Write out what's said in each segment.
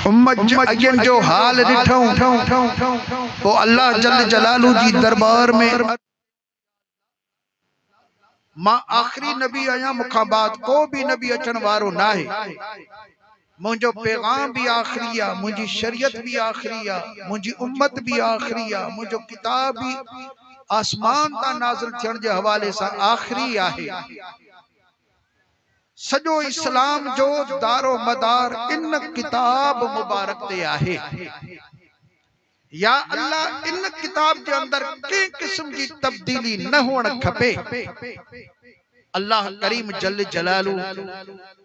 उम्मत अगन जो हाल ॾिठऊं वो अल्लाह जल जलालू जी दरबार में मां आखिरी नबी आया मुखां बाद को भी नबी अचण वारो ना है। मुझो पैगाम भी आखिरी आ, मुझी शरीयत भी आखिरी आ, मुझी उम्मत भी आखिरी आ, मुझो किताब भी आसमान ता नाज़िल थियण जे हवाले से आखिरी आहे। सजो इस्लाम जो दारो मदार इन किताब मुबारक ते आहे। या अल्लाह इन किताब के अंदर के किस्म की तब्दीली न होना खपे। अल्लाह करीम जल जलालू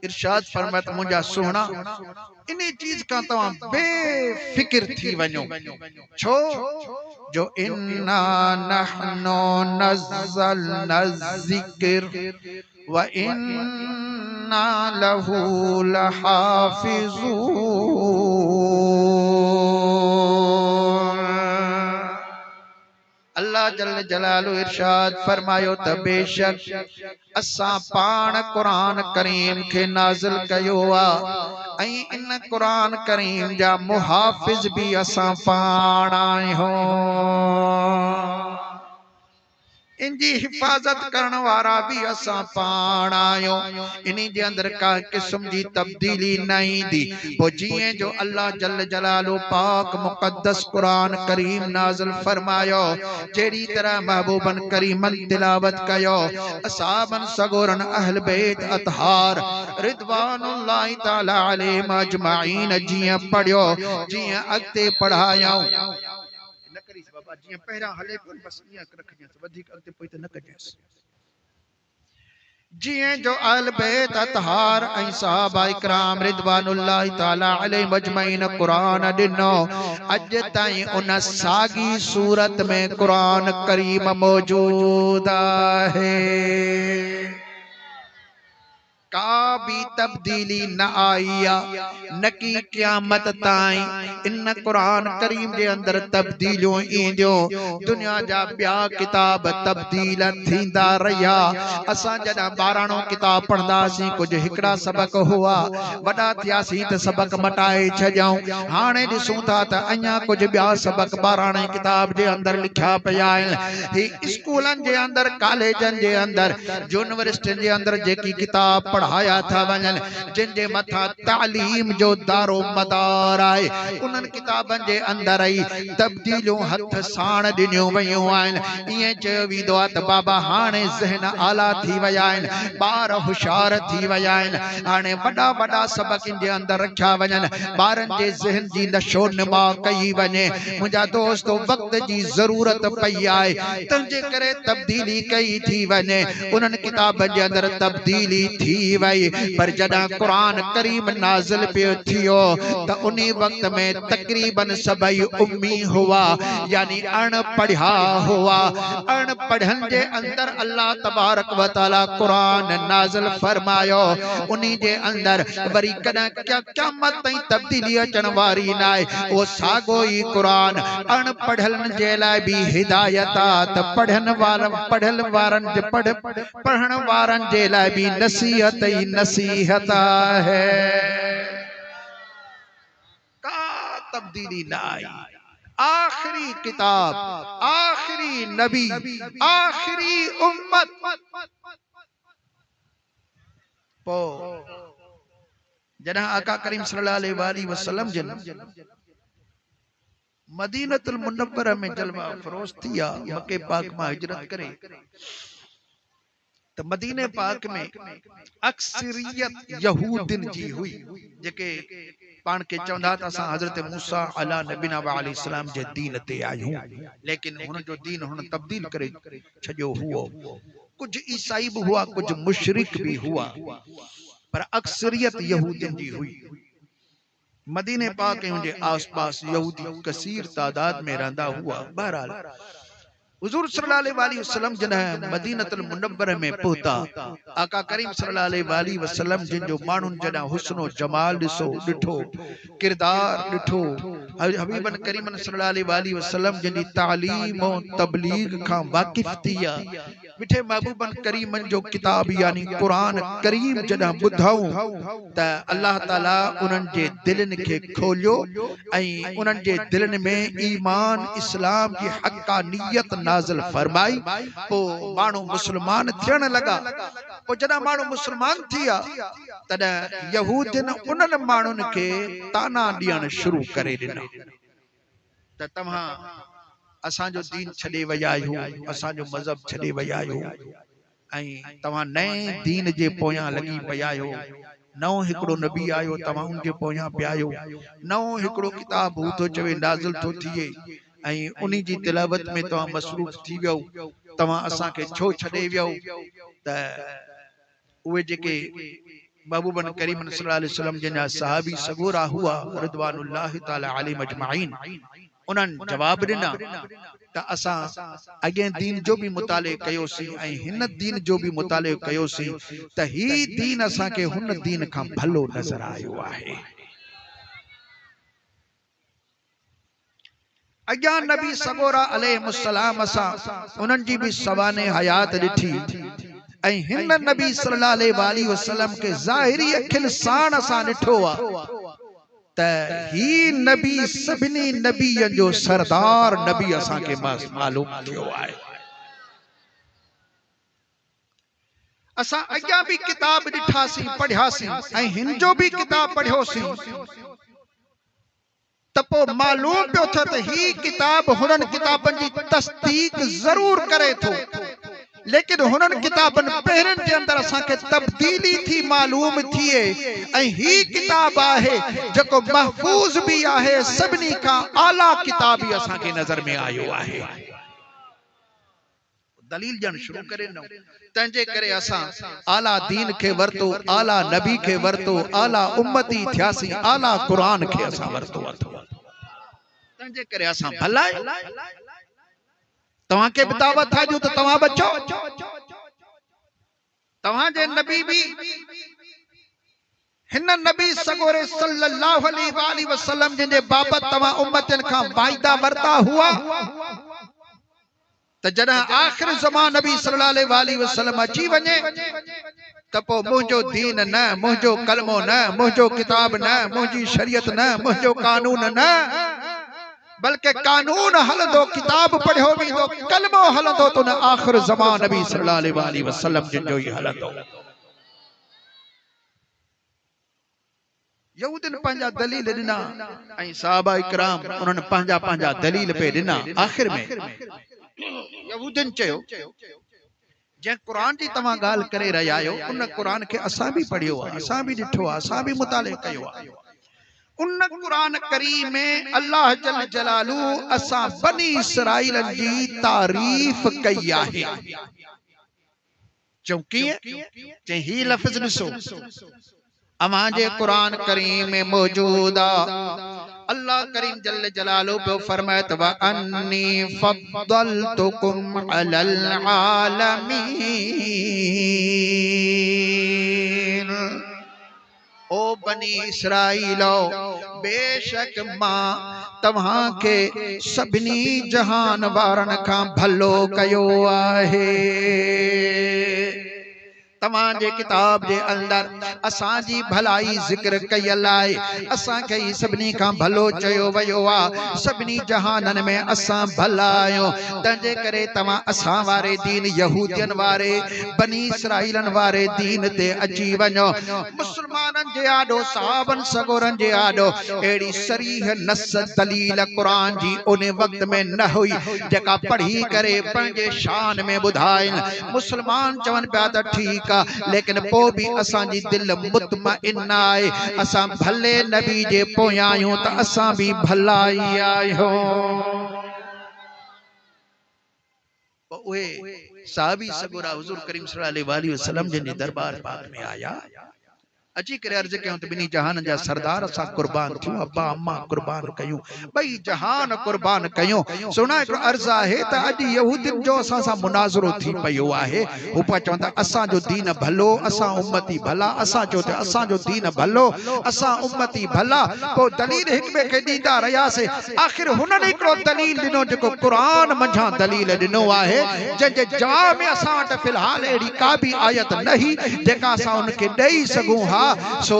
इरशाद फरमात मुझा सोना इन्हीं चीज का तमाम बेफिक्र थी वनो छो जो इन्ना नहनु नज़्ज़लना ज़िक्र व इन्ना लहू लहाफ़िज़ून। अल्लाह जल जलालू इरशाद फरमायो त बेशक असा पान कुरान करीम के नाज़िल कयो आ ऐं इन कुरान करीम जा मुहाफिज भी असा पान आहियूं। इनकी हिफाजत करने वाला भी असा पान आयो। इन्हीं जे अंदर का किस्म की तब्दीली नहीं दी। वो जिए जो अल्लाह जल जलालो पाक मुकद्दस कुरान करीम नाज़िल फरमायो जेड़ी तरह महबूबन करीमन तिलावत कयो असहाबन सगोरन अहल बैत अतहार रिदवानुल्लाहि ताला अलैहिम अजमाइन जिए पढ़ियो जिए अगते पढ़ायो न करीस बाबा जी पहरा हले कोन बस इया रखजस वधिक अगते पोई त न कजस। जिए जो अहल बैत अतहार ऐं सहाबा इकराम रिदवानुल्लाहि ताला अलैहिम अजमाइन कुरान दिनो अज ताई उन सागी सूरत में कुरान करीम मौजूद है। का भी तब्दीली न आईया न की क़यामत ताई इन कुरान करीम के अंदर तब्दीलियों ईंदियों। दुनिया जा बिया किताब तब्दील थींदा रहिया। असा जदा 12 किताब पढ़ंदासीं कुछ हिकड़ा सबक हुआ वडा थियासीं त सबक मटाए छजऊं। हाणे दिसूं था त अञा कुछ बिया सबक 12 किताब जे अंदर लिखा पिया आहिनि। ही स्कूलन जे अंदर कॉलेजन जे अंदर यूनिवर्सिटी जे अंदर जेकी किताब पढ़ाया था वजन जिनके मथा तालीम जो दारो मदार आए उन किताबन के अंदर आई तब्दीलियों हथ साण दिनियो वयूं आहिन। इए चयो वेंदो आहे त बाबा हाणे ज़हन आला थी विया आहिनि ॿार होशियार थी विया आहिनि हाणे वॾा वॾा सबक इन जे अंदर रखिया वञनि ॿारनि जे ज़हन जी नशो नमा कई वञे। मुंहिंजा दोस्तो वक़्त जी ज़रूरत पई आहे तंहिंजे करे तब्दीली कई थी वञे उन्हनि किताबनि जे अंदर तब्दीली थी वई। पर जदा कुरान करीम नाज़िल पियो थियो त उन्हीं वक्त में तकरीबन सभई उम्मी हुआ यानी अनपढ़ा हुआ। अनपढ़न जे अंदर अल्लाह तबारक व तआला कुरान नाज़िल फरमायो उन्हीं जे अंदर वरी कदा क़यामत ताईं तब्दीली अचण वारी ना है। वो सागो ही कुरान अनपढ़न जे लाइ भी हिदायत त पढ़न वारन जे लाइ भी नसीहत ही नसीहत है। का तब्दीली ना आई। आखिरी किताब आखिरी नबी आखिरी उम्मत पो जदा आका करीम सल्लल्लाहु अलैहि वसल्लम जन मदीनतुल मुनव्वरा में जलवा फरोज थिया मक्के पाक में हिजरत करे तो मदीने पाक में अक्सरियत यहूदिन जी हुई जेके पान के चवंदा त असां हजरत मूसा अला नबीना व अलैहि सलाम जे दीन ते आयूं लेकिन हुन जो दीन हुन तब्दील करे छजो हुओ। कुछ ईसाई भी हुआ कुछ मुशरिक भी हुआ पर अक्सरियत यहूदिन जी हुई। मदीने पाक के आस-पास यहूदी कसीर तादाद में रहंदा हुआ। बहरहाल हुजूर सल्लल्लाहु अलैहि वसल्लम जन मदीनतुल मुनव्वरा में पहुता आका करीम सल्लल्लाहु अलैहि वसल्लम जिन जो मानुन जदा हुस्नो जमाल दिठो किरदार दिठो हबीबन करीमन सल्लल्लाहु अलैहि वसल्लम जिन तालीम और तबलीग का वाकिफ थिया मिठे महबूबन करीमन जो किताब यानी कुरान करीम जॾहिं ॿुधऊं त अल्लाह ताला उन्हनि जे दिलनि खे खोलियो ऐं उन्हनि जे दिलनि में ईमान इस्लाम जी हक़ानियत नाज़िल फरमाई। पोइ माण्हू मुस्लमान थियण लॻा। पोइ जॾहिं माण्हू मुस्लमान थी विया तॾहिं यहूदियुनि उन्हनि माण्हुनि खे ताना ॾियणु शुरू करे ॾिना त तव्हां असांजो दीन छॾे विया आहियो, असांजो मज़हब छॾे विया आहियो ऐं तव्हां नए दीन जे पोयां लॻी पिया आहियो। नओं हिकिड़ो नबी आयो, तव्हां उन जे पोयां पिया आहियो। नओं हिकिड़ो किताब हू थो चवे नाज़िल थो थिए ऐं उन जी तिलावत में तव्हां मसरूफ़ थी वियो। तव्हां असांखे छो छॾे वियो? त उहे जेके महबूबन करीम सल्लल्लाहु अलैहि वसल्लम जिन सहाबी सगोरा हुआ रिदवानुल्लाहि ताला अलैहिम अजमाइन, उन्हनि जवाब ॾिना त असां अॻे दीन जो बि मुताले कयोसीं ऐं हिन दीन जो बि मुताले कयोसीं त ही दीन असांखे हुन दीन खां भलो नज़र आयो आहे। अॻियां नबी सगोरा अलैहिस्सलाम असां उन्हनि जी बि सवाने हयात ॾिठी ऐं हिन नबी सल्लल्लाहु अलैहि वसल्लम के ज़ाहिरी अखियुनि सां असां ॾिठो आहे त ही नबी सभिनी नबियनि जो सरदार नबी असांखे मालूम थियो आहे। असां अॻियां बि किताब ॾिठासीं पढ़ियासीं ऐं हिन जो बि किताब पढ़ियोसीं त पोइ मालूम पियो थियो त ही किताब हुननि किताबनि जी तस्दीक ज़रूर करे थो, लेकिन हुननि किताबनि पहिरनि जे अंदर असांखे तब्दीली थी मालूम थिए ऐं ही किताब आहे जेको महफूज भी आहे, सभिनी खां आला किताब ही असांखे नज़र में आयो आहे। दलील ॾियण शुरू करे न तंहिंजे करे असां आला दीन खे वरतो, आला नबी खे वरतो, आला उम्मती थियासीं, आला कुरान खे असां वरतो अथो। तंहिंजे करे असां भला तव्हां के बि दावत था जो त तव्हां बचो। तव्हां जे नबी भी हिन नबी सगोरे सल्लल्लाहु अलैहि वसल्लम जिन बाबत तव्हां उम्मतन खां वाइदा वरता हुआ त जॾहिं आखिर ज़मान नबी सल्लल्लाहु अलैहि वसल्लम अची वञे त पोइ मुंहिंजो दीन न, मुंहिंजो कलमो न, मुंहिंजो किताब न, मुंहिंजी शरीयत न, मुंहिंजो कानून न, बल्कि कानून हलंदो, किताब पढ़ियो वेंदो, कलमो हलंदो तो न आखिर ज़मान नबी सल्लल्लाहु अलैहि वसल्लम जिन जो ही हलंदो। यहूदिन पंहिंजा दलील ॾिना ऐं सहाबा इकराम उन्हनि पंहिंजा पंहिंजा दलील पे ॾिना। आखिर में यहूदिन चयो जंहिं कुरान जी तव्हां ॻाल्हि करे रहिया आहियो उन कुरान खे असां बि पढ़ियो आहे, असां बि ॾिठो आहे, असां बि मुताले कयो आहे। उन कुरान करीम में अल्लाह जल जलालू असां बनी इसराइल जी तारीफ कई आहे। चूंकि ही लफ्ज़ ॾिसो अमांजे कुरान करीम में मौजूद अल्लाह करीम जल्ल जलालू पे फरमायत व अन्नी फद्दलतुकुम अलल आलमीन। ओ बनी इसराइलो बेशक मां तव्हां के सभिनी जहान वारन खां भलो कयो आहे। तव्हांजे किताब जे अंदर असांजी भलाई जिक्र कयल आहे, असांखे सभिनी खां भलो चयो वियो आहे, सभिनी जहाननि में असां भला आहियूं। तंहिंजे करे तव्हां असां वारे दीन यहूदियन वारे बनी इसराइलन वारे दीन ते अची वञो। मुस्लमाननि जे आॾो सहाबन सगोरन जे आॾो अहिड़ी सरीह नस दलील कुरान जी उन वक्त में न हुई जेका पढ़ी करे पंहिंजे शान में ॿुधाइनि। मुस्लमान चवनि पिया त ठीक, लेकिन पो भी असांजी दिल मुतमइन आहे, असां भले नबी जे पोयां आहियूं त असां भी भला ई आहियूं। उहे साहबी सगोरा हुजूर करीम सल्लल्लाहु अलैहि वसल्लम जिन दरबार पाक में आया अची करे अर्ज कयूं त बिनी जहान जा सरदार असा कुर्बान थियो अब्बा अम्मा कुर्बान कयूं बई जहान कुर्बान कयूं सुना एक अर्ज है त अज यहूदिन जो असा सा मुनाजरो थी पयो है ऊपर चवंदा असा जो दीन भलो असा उम्मती भला असा जो ते असा जो दीन भलो असा उम्मती भला को दलील एक बे के दीदा रया से आखिर हुनन एकड़ो दलील दिनो जो कुरान मंझा दलील दिनो है जे जे जवाब में असा वट फिलहाल एड़ी का भी आयत नहीं जेका असा उनके देई सकूं हा सो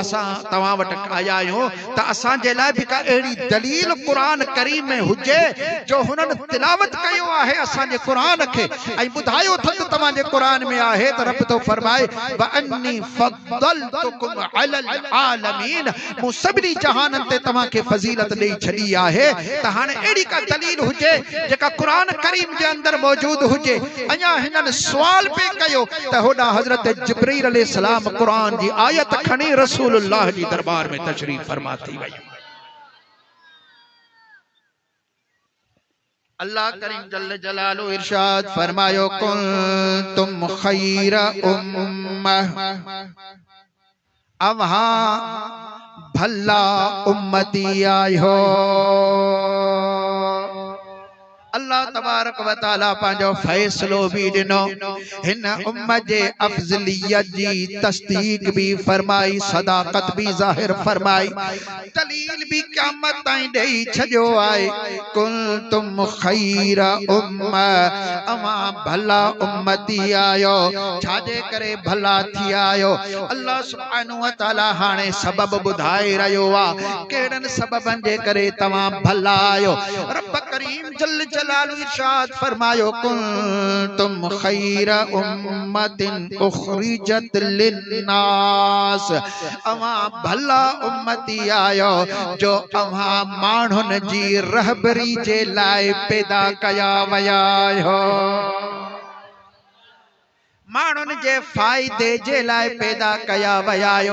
असा तवा वट आया आहियूं त असा जे लाइ भी का एड़ी दलील कुरान करीम में हुजे जो हुनन तिलावत कयो आहे असा जे कुरान के आई बुधायो थत तवा जे कुरान में आहे त रब तो फरमाए व अन्नी फद्दलतुकुम अलल आलमीन मु सभी जहानन ते तवा के फजीलत दे छडी आहे त हाने एड़ी का दलील हुजे जेका कुरान करीम जे अंदर मौजूद हुजे अया हिनन सवाल पे कयो त होडा हजरत जिब्रील अलैहि सलाम कुरान जी आयत खणी रसूलुल्लाह जी दरबार में तशरीफ फरमा थी वई अल्लाह करीम जल्ल जलालु इरशाद फरमायो कुंतुम खैरा उम्मह अवहा भला उम्मती आयो अल्लाह तबारक व तआला पांजो फैसलो भी दिनो हिन उम्मत जे अफजलियत जी तस्दीक भी फरमाई सदाकत भी जाहिर फरमाई दलील भी क़यामत ताईं देई छजो आए कुंतुम खैरा उम्मा अमा भला उम्मती आयो छाजे करे भला थी आयो अल्लाह सुब्हानहु व तआला हाने सबब बुधाए रयो आ केड़न सबबन जे करे तवा भला आयो रब करीम जल्ल जलालु इरशाद फरमायो कुंतुम खैरा उम्मतिन उखरिजत लिन्नास अवा भला उम्मती आयो जो अवा माण्हुन जी रहबरी जे लाए पैदा कया वया हो मानुन जे फायदे जे लाए पैदा कया वयायो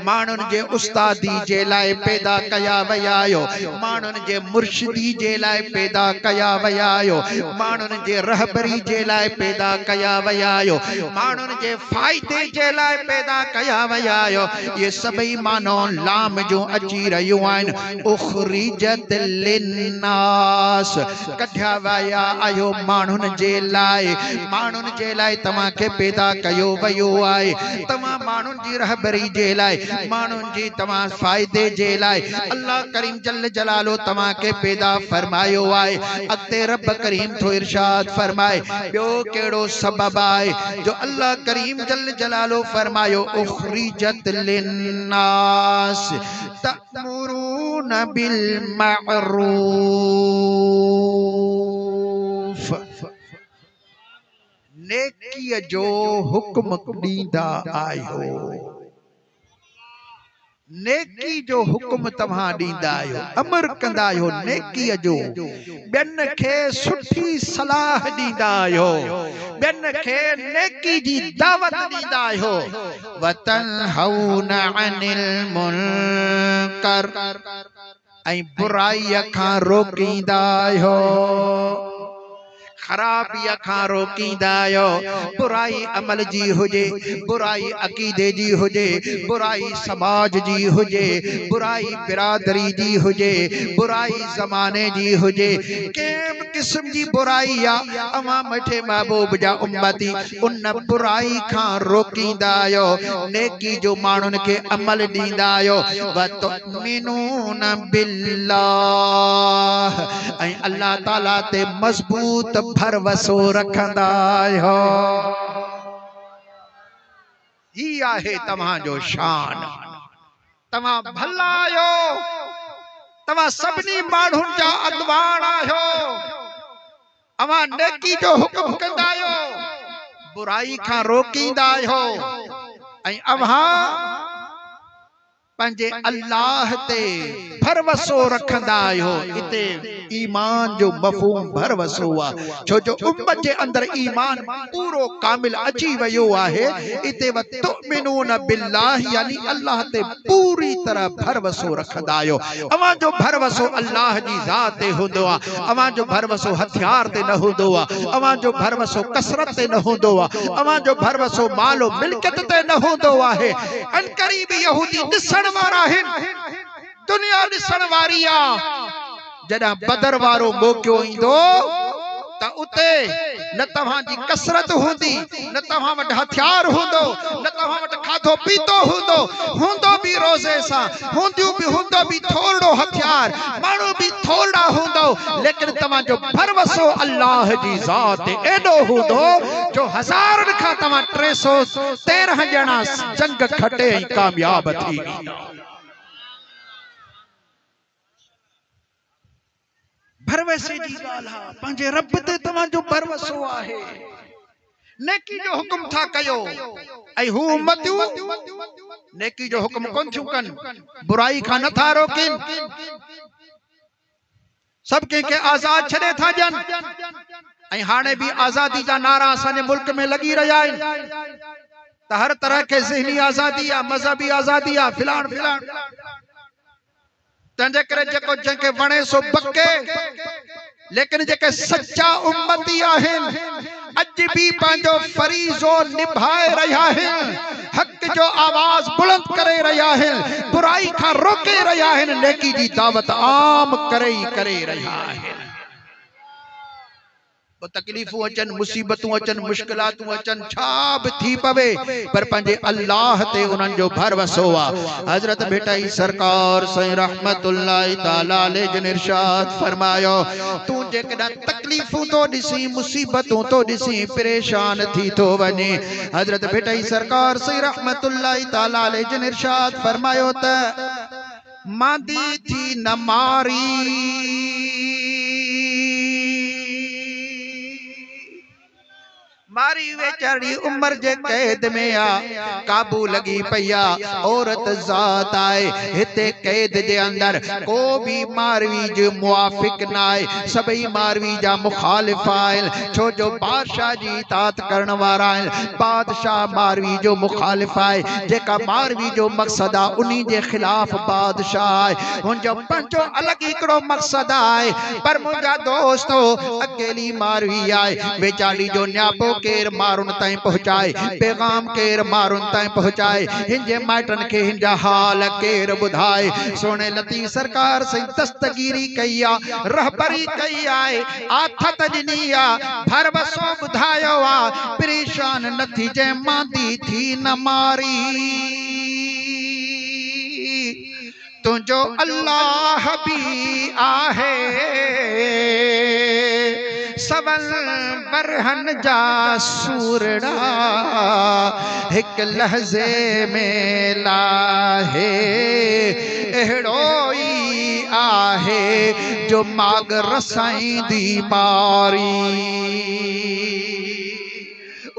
मानुन जे उस्तादी जे लाए पैदा कया वयायो मानुन जे मुर्शिदी जे लाए पैदा कया वयायो मानुन जे रहबरी जे लाए पैदा कया वयायो मानुन जे फायदे जे लाए पैदा कया वयायो ये सभई मानो लाम जो अची रहियो आइन उखरिजत लिन्नास कढया वया आयो मानुन जे लाए तमा के पैदा कयो वयो आए तमा मानुन जी रहबरी जे लाए मानुन जी तमा फायदे जे लाए अल्लाह करीम जल्ल जलालो तमा के पैदा फरमायो आए अगते रब करीम तो इरशाद फरमाए बियो केड़ो सबब आए जो अल्लाह करीम जल्ल जलालो फरमायो उखरिजत लिन्नास तअमुरून बिल मारूफ नेकी जो हुक्म दींदा आयो नेकी जो हुक्म तव्हां दींदा आयो अमर कंदा आयो नेकी जो बेन खे सुठी सलाह दींदा आयो बेन खे नेकी जी दावत दींदा आयो वतनहौन अनिल मुनकर ऐं बुराई खां रोकींदा आयो खराबिया खां रोकींदा आयो बुराई अमल जी हुजे बुराई अकीदे जी हुजे बुराई समाज जी हुजे बुराई बिरादरी जी हुजे बुराई जमाने जी हुजे केम किस्म जी बुराई या अमा मठे महबूब जा उम्मती उन बुराई खां रोकींदा आयो नेकी जो मानुन के अमल दींदा आयो व तुमिनून बिल्लाह ऐं अल्लाह ताला ते मजबूत भरवसो रखंदा आयो ही आहे तव्हां जो शान तव्हां भला आयो तव्हां सभिनी माण्हुनि जा अॻवान आहियो अवां नेकी जो हुक्म कंदा आहियो बुराई खां रोकींदा आहियो ऐं अव्हां पंजे अल्लाह ते भरवसो रखंदा आहियो। इते ईमान जो मफ़हूम भरवसो आहे, छो जो उम्मत जे अंदर ईमान पूरो कामिल अची वियो आहे। इते वतुमिनून बिल्लाह यानी अल्लाह ते पूरी तरह भरवसो रखंदा आहियो। अवां जो भरवसो अल्लाह जी ज़ात ते हूंदो आहे। अवां जो भरवसो हथियार ते न हूंदो आहे। अवां जो भरवसो कसरत ते न हूंदो आहे। अवां जो भरवसो मालो मिल्कियत ते न हूंदो आहे। अनकरीब यहूदी ॾिसण वारा आहिनि, दुनिया ॾिसण वारी आहे। जॾहिं बदर वारो मौक़ो ईंदो त उते न तव्हांजी कसरत हूंदी, न तव्हां वटि हथियार हूंदो, न तव्हां वटि खाधो पीतो हूंदो, हूंदो बि रोज़े सां, हूंदो बि थोरो हथियार, माण्हू बि थोरा हूंदो, लेकिन तव्हांजो भरवसो अल्लाह जी ज़ात ते एॾो हूंदो जो हज़ारनि खां तव्हां 313 ॼणा जंग खटे ऐं कामयाब थी वेंदा। भरवसे जी ॻाल्हि आहे, पंहिंजे रब ते तव्हांजो भरवसो आहे। नेकी जो हुकुम था कयो ऐं हू उम्मतियूं नेकी जो हुकुम कोन थियूं कनि, बुराई खां नथा रोकनि, सभु कंहिंखे आज़ाद छॾे था ॾियनि। ऐं हाणे बि आज़ादी जा नारा असांजे मुल्क में लॻी रहिया आहिनि त हर तरह के ज़हनी आज़ादी आहे, मज़हबी आज़ादी आहे, फिलाण फिलाण। तंहिंजे करे जेको जंहिंखे वणे सो बके, लेकिन जेके सच्चा उम्मती आहिनि अॼु बि पंहिंजो फरीज़ो निभाए रहिया आहिनि, हक़ जो आवाज़ बुलंद करे रहिया आहिनि, बुराई खां रोके रहिया आहिनि, नेकी जी दावत आम करे रहिया आहिनि। तकलीफ़ूं अचनि, मुसीबतूं अचनि, मुश्किलातूं अचनि, छा बि थी पवे, पर पंहिंजे अल्लाह ते उन्हनि जो भरवसो आहे। हज़रत भेटाई सरकार सही रहमतुल्लाह ताला अलैह जिन इरशाद फरमायो, तूं जेकॾहिं तकलीफ़ूं तो ॾिसी, मुसीबतूं तो ॾिसी, परेशान थी तो वञे, हज़रत भेटाई सरकार सही रहमतुल्लाह ताला अलैह जिन इरशाद फरमायो त मादी थी न मारी वेचारी उम्र जे कैद में आ, काबू लगी पया, औरत जात आए, हिते कैद जे अंदर को भी मारवी जो मुआफिक ना आए, सभई मारवी जा मुखालिफ आए, छो जो बादशाह जी इताअत करण वारा आए, बादशाह मारवी जो मुखालिफ आए, जेका मारवी जो मकसद आ उन्हीं जे खिलाफ बादशाह आए, हुन जो पंजो अलग हिकड़ो मकसद आए। पर मुंजा दोस्तो अकेली मारवी आए, वेचारी जो न्यापो केर मारुन ताई पहुंचाए, पैगाम केर मारुन ताई पहुंचाए, हिंजे माइटन के हिंजा हाल केर बुधाए। सोने लती सरकार से दस्तगीरी कईया, रहबरी कई आए, आथत ॾिनी आ, भरवसो बुधायो आ, परेशान न थी जे मांदी थी न मारी, तुझो अल्लाह भी आहे, सवन बरहन जा सूरड़ा, एक लहजे में लाहे, एड़ो ही आहे जो माग रसाई दी मारी।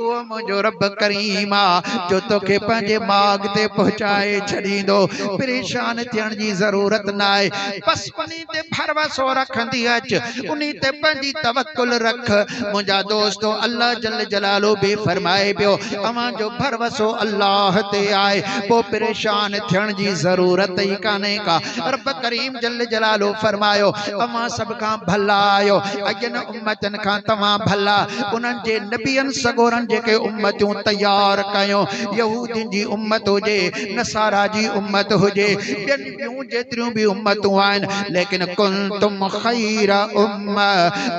वो मुझो रब करीमा जो तोखे पंहिंजे माग ते पहुंचाए छॾींदो, परेशान थियण जी ज़रूरत न आहे, बस उन्हीं ते भरवसो रखंदी अच, उन्हीं ते पंहिंजी तवक्कुल रख। मुंहिंजा दोस्तो अल्लाह जल जलालो बि फरमाए पियो, अवां जो भरवसो अल्लाह ते आहे, पोइ परेशान थियण जी ज़रूरत ई कान्हे का। रब करीम जल जलालो फरमायो, अवां सभ खां भला आहियो, अॻियनि उम्मतनि खां तव्हां भला, उन्हनि जे नबियनि सगोरनि जेके उम्मतूं तैयार कयो, यहूदियुनि जी उम्मत हुजे, नसारा जी उम्मत हुजे, ॿियनि ॿियूं जेतिरियूं बि उम्मतूं आहिनि, लेकिन कुंतुम खैर उम्मा,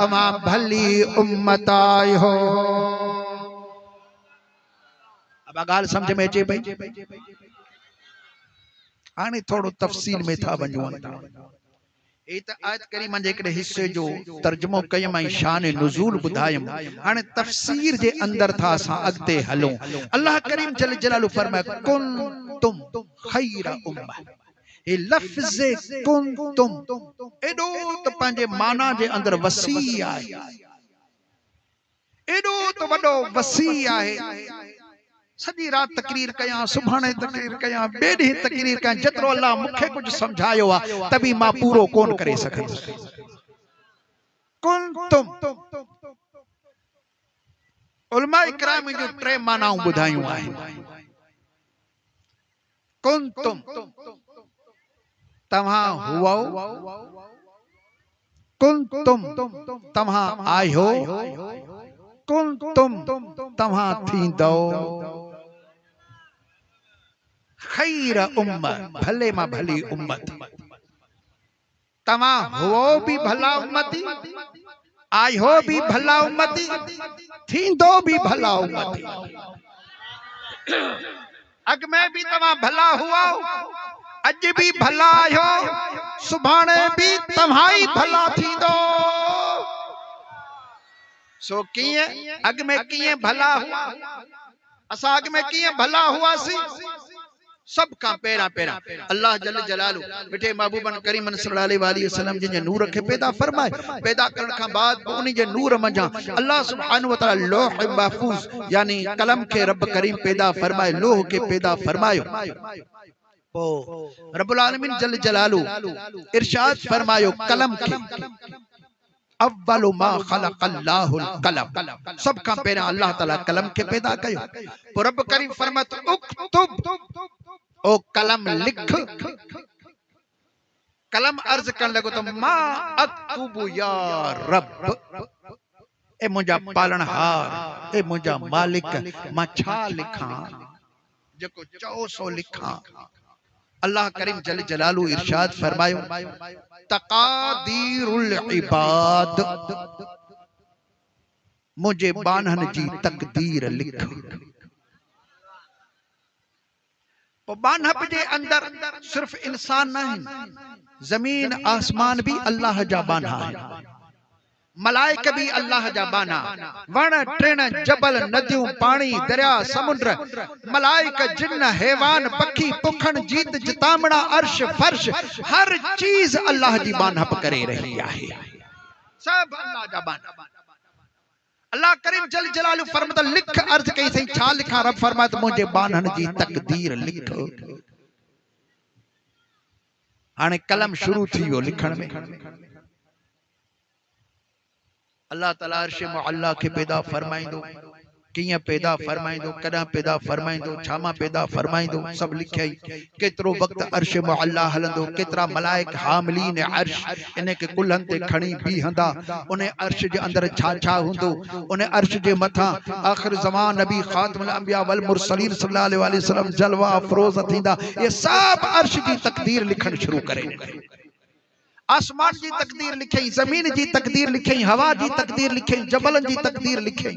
अवां भली उम्मत आहियो। अब ॻाल्हि समझ में अचे पई? हाणे थोरो तफ़सील में था वञूं। आयत करीम जे हिकिड़े हिस्से जो तर्जुमो कयम ऐं शान नुज़ूल बुधायम, हाणे तफ़सीर जे अंदर था असां अॻिते हलूं। अल्लाह करीम जल जलालु फरमाए कुंतुम खैर उम्मा, हे लफ्ज़ कुंतुम एडो त पंहिंजे माना जे अंदर वसी आहे, एडो त वॾो वसी आहे। सॼी रात तकरीर कयां, सुभाणे तकरीर कयां, ॿिए ॾींहुं तकरीर कयां, जेतिरो अल्लाह मूंखे कुछ समझायो आहे तभी मां पूरो कोन करे सघंदुसि। कुंतुम उलमा इकराम जो टे मानाऊं ॿुधायूं आहिनि। कुंतुम तव्हां हुओ, कुंतुम तव्हां आहियो, कुंतुम तव्हां थींदो। खैर उम्मत भले मां भली उम्मत। तव्हां हुओ भी भला उम्मती, आहियो भी भला उम्मती, थींदो भी भला उम्मती। अग में भी तव्हां भला हुआ, अज भी भला आहियो, सुभाणे भी तव्हां भला थींदो। सो कीअं अग में कीअं भला हुआ, असां अग में कीअं भला हुआसीं। सब का पेरा पेरा अल्लाह जल जलालु मिठे महबूबन करीमन सल्लल्लाहु अलैहि वसल्लम जे नूर के पैदा फरमाए। पैदा करण का बाद उन जे नूर मजा अल्लाह सुब्हानहु व तआला लोह महफूज यानी कलम के रब करीम पैदा फरमाए, लोह के पैदा फरमायो। ओ रब्बुल आलमीन जल जलालु इरशाद फरमायो कलम के अव्वलु मा खलक़ल्लाहुल कलम। सब का पहला अल्लाह ताला कलम के पैदा कयो। तो रब करीम फरमात उक्तुब ओ कलम लिख। कलम अर्ज कर लगो तो मा अक्तुबु या रब, ए मुझा पालनहार, ए मुझा मालिक, मां छा लिखा, जको चओ सो लिखा। अल्लाह करीम जल जलालु इरशाद फरमायो तकादीरुल इबाद, मुझे बानहन जी तकदीर लिख। बानहब जे अंदर सिर्फ इंसान नहीं, जमीन आसमान भी अल्लाह जा बाना है, मलाइक भी अल्लाह जा बाना, वण टिण जबल नदियों पानी दरिया समुद्र, मलाइक जिन्न हैवान पखी पुखन जीत जितामड़ा अर्श फर्श, हर चीज अल्लाह जी बानहब करे रही है। सब अल्लाह जा बाना। अल्लाह करीम जल जलालु फरमाता लिख। अर्ज कई सही छा लिखा। रब फरमाता मुझे बानहन जी तकदीर लिख। हाने कलम शुरू थी वियो लिखण में। अल्लाह ताला अर्श मुअल्ला के पैदा फरमाइंदो, किया पैदा फरमाइंदो, कदा पैदा फरमाइंदो, छामा पैदा फरमाइंदो, सब लिखई। केतरो वक्त अर्श मुअल्ला हलंदो, केतरा मलाइक हामिलीन अर्श इने के कुल्हन ते खणी बीहंदा, उन्हें अर्श जे अंदर छा छा हुंदो, उन्हें अर्श जे मथा आखिर ज़मान नबी खातमुल अंबिया वल मुरसलीन सल्लल्लाहु अलैहि वसल्लम जलवा अफरोज थींदा। ये सब अर्श जी तकदीर लिखण शुरू करे। आसमान जी तकदीर लिखई, जमीन जी तकदीर लिखई, हवा जी तकदीर लिखई, जबलन जी तकदीर लिखई,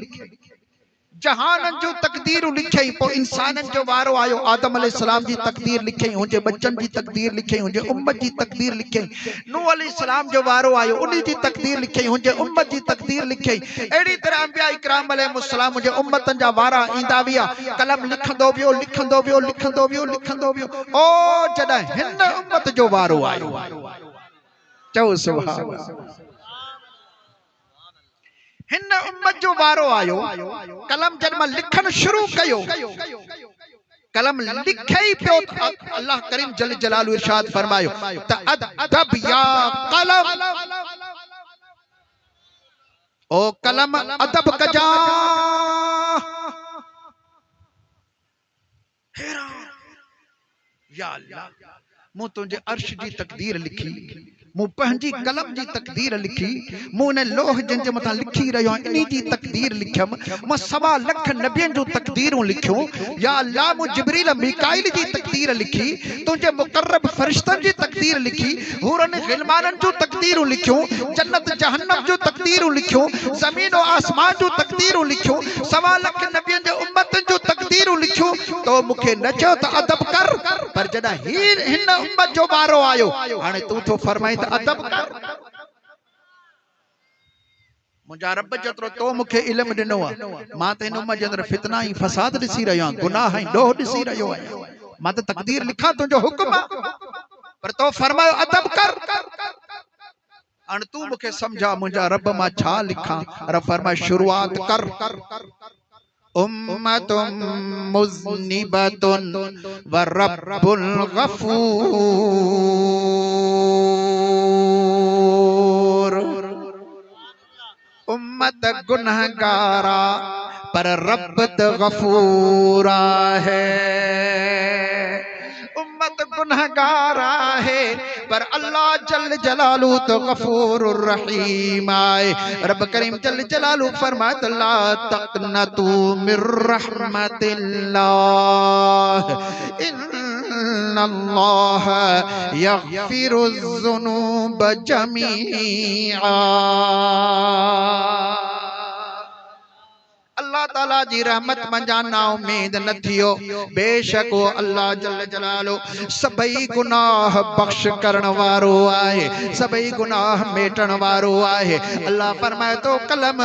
जहानन जो तकदीर लिखई। पो इंसानन जो वारो आयो, आदम अलैहिस्सलाम जी तकदीर लिखई, उनजे बच्चन जी तकदीर लिखई, उनजे उम्मत जी तकदीर लिखई। नूह अलैहिस्सलाम जो वारो आयो, उन्हीं जी तकदीर लिखई, उनजे उम्मत जी तकदीर लिखई। एड़ी तरह अंबिया इकराम अलैहिस्सलाम मुझे उम्मतन जा वारा इंदा विया, कलम लिखंदो वियो लिखंदो वियो लिखंदो वियो लिखंदो वियो। ओ जदा हिन उम्मत जो वारो आयो, चओ सुभान अल्लाह। हिन उम्मत जो वारो आयो, कलम जन्म लिखन शुरू कयो, कलम लिखई पियो। अल्लाह करीम जल जलालु इरशाद फरमायो तअद्दब या कलम, ओ कलम अदब कजा। हैरान या अल्लाह, मु तुझे अर्श जी तकदीर लिखी, मु पंहिंजी कलम जी तकदीर लिखी, मु ने लोह जंहिंजे मथां लिखी रहियो आहियां इन्ही जी तकदीर लिखियम। मां 1.25 लख नबियन जो तकदीरूं लिखियो। या अल्लाह मु जिब्रील मीकाइल जी तकदीर लिखी, तुझे मुकर्रब फरिश्तन जी तकदीर लिखी, हुरन गिलमानन जो तकदीरूं लिखियो, जन्नत जहन्नम जो तकदीरूं लिखियो, जमीन और आसमान जो तकदीरूं लिखियो, 1.25 लख नबियन जे उम्मतन जो तकदीरूं लिखियो। तो मुखे न चयो त अदब कर, पर जदा हिन उम्मत जो वारो आयो, हाने तू तो फरमाई अदब कर। मुझा रब जतरो तो मुखे इल्म दिनो आ, मां त इन उम्मत जे अंदर फितना ही फसाद दिसी रहियो आहियां, गुनाह ही डोह दिसी रहियो आहियां। मां त तकदीर लिखा, तुझो हुक्म आ, पर तो फरमायो अदब कर। अन तू मुखे समझा मुझा रब मां छा लिखा। रब फरमाए शुरुआत कर। उम्मतुम मुज़निबतुन व रब्बुल गफूर। उम्मत गुनहगारा पर रब तो गफूरा है। उम्मत गुनहगारा है पर अल्लाह जल जलालू तो गफूरुर रहीम आए। रब करीम जल जलालू फरमाता ला तक़नतू मिर रहमतिल्लाह इन्नल्लाह यग़फिरुज़्ज़ुनूब जमीआ। अल्लाह ताला जी रहमत मंजा ना उम्मीद न थियो। बेशक वो अल्लाह जल जलालो सबई गुनाह बख्श करण वारो आहे, सबई गुनाह मेटण वारो आहे। अल्लाह फरमाए तो कलम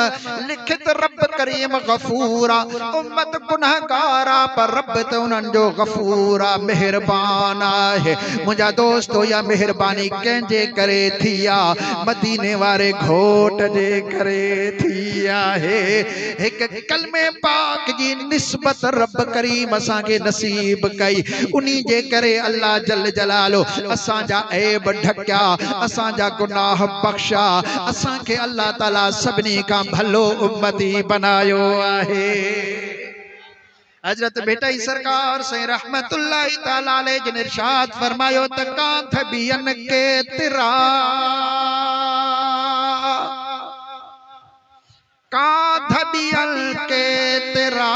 लिखित रब करीम गफूरा। उम्मत गुनाहगारा पर रब तो उन्हनि जो गफूरा मेहरबान आहे। मुंहिंजा दोस्तो या मेहरबानी कंहिंजे करे थी आहे? मदीने वारे घोट जे करे थी आहे। हिक कलमे पाक जी निस्बत रब करीम असां के नसीब कई। उन्हीं जे करे अल्लाह जल जलालो असां जा ऐब ढकिया, असां जा गुनाह बख्शा, असां के अल्लाह ताला सभिनी का भलो उम्मती बनायो आहे। हजरत बेटा सरकार से रहमतुल्लाहि ताला अलैहि जिन इरशाद फरमायो त कांथ बियन के तिरा कांध बियल के तेरा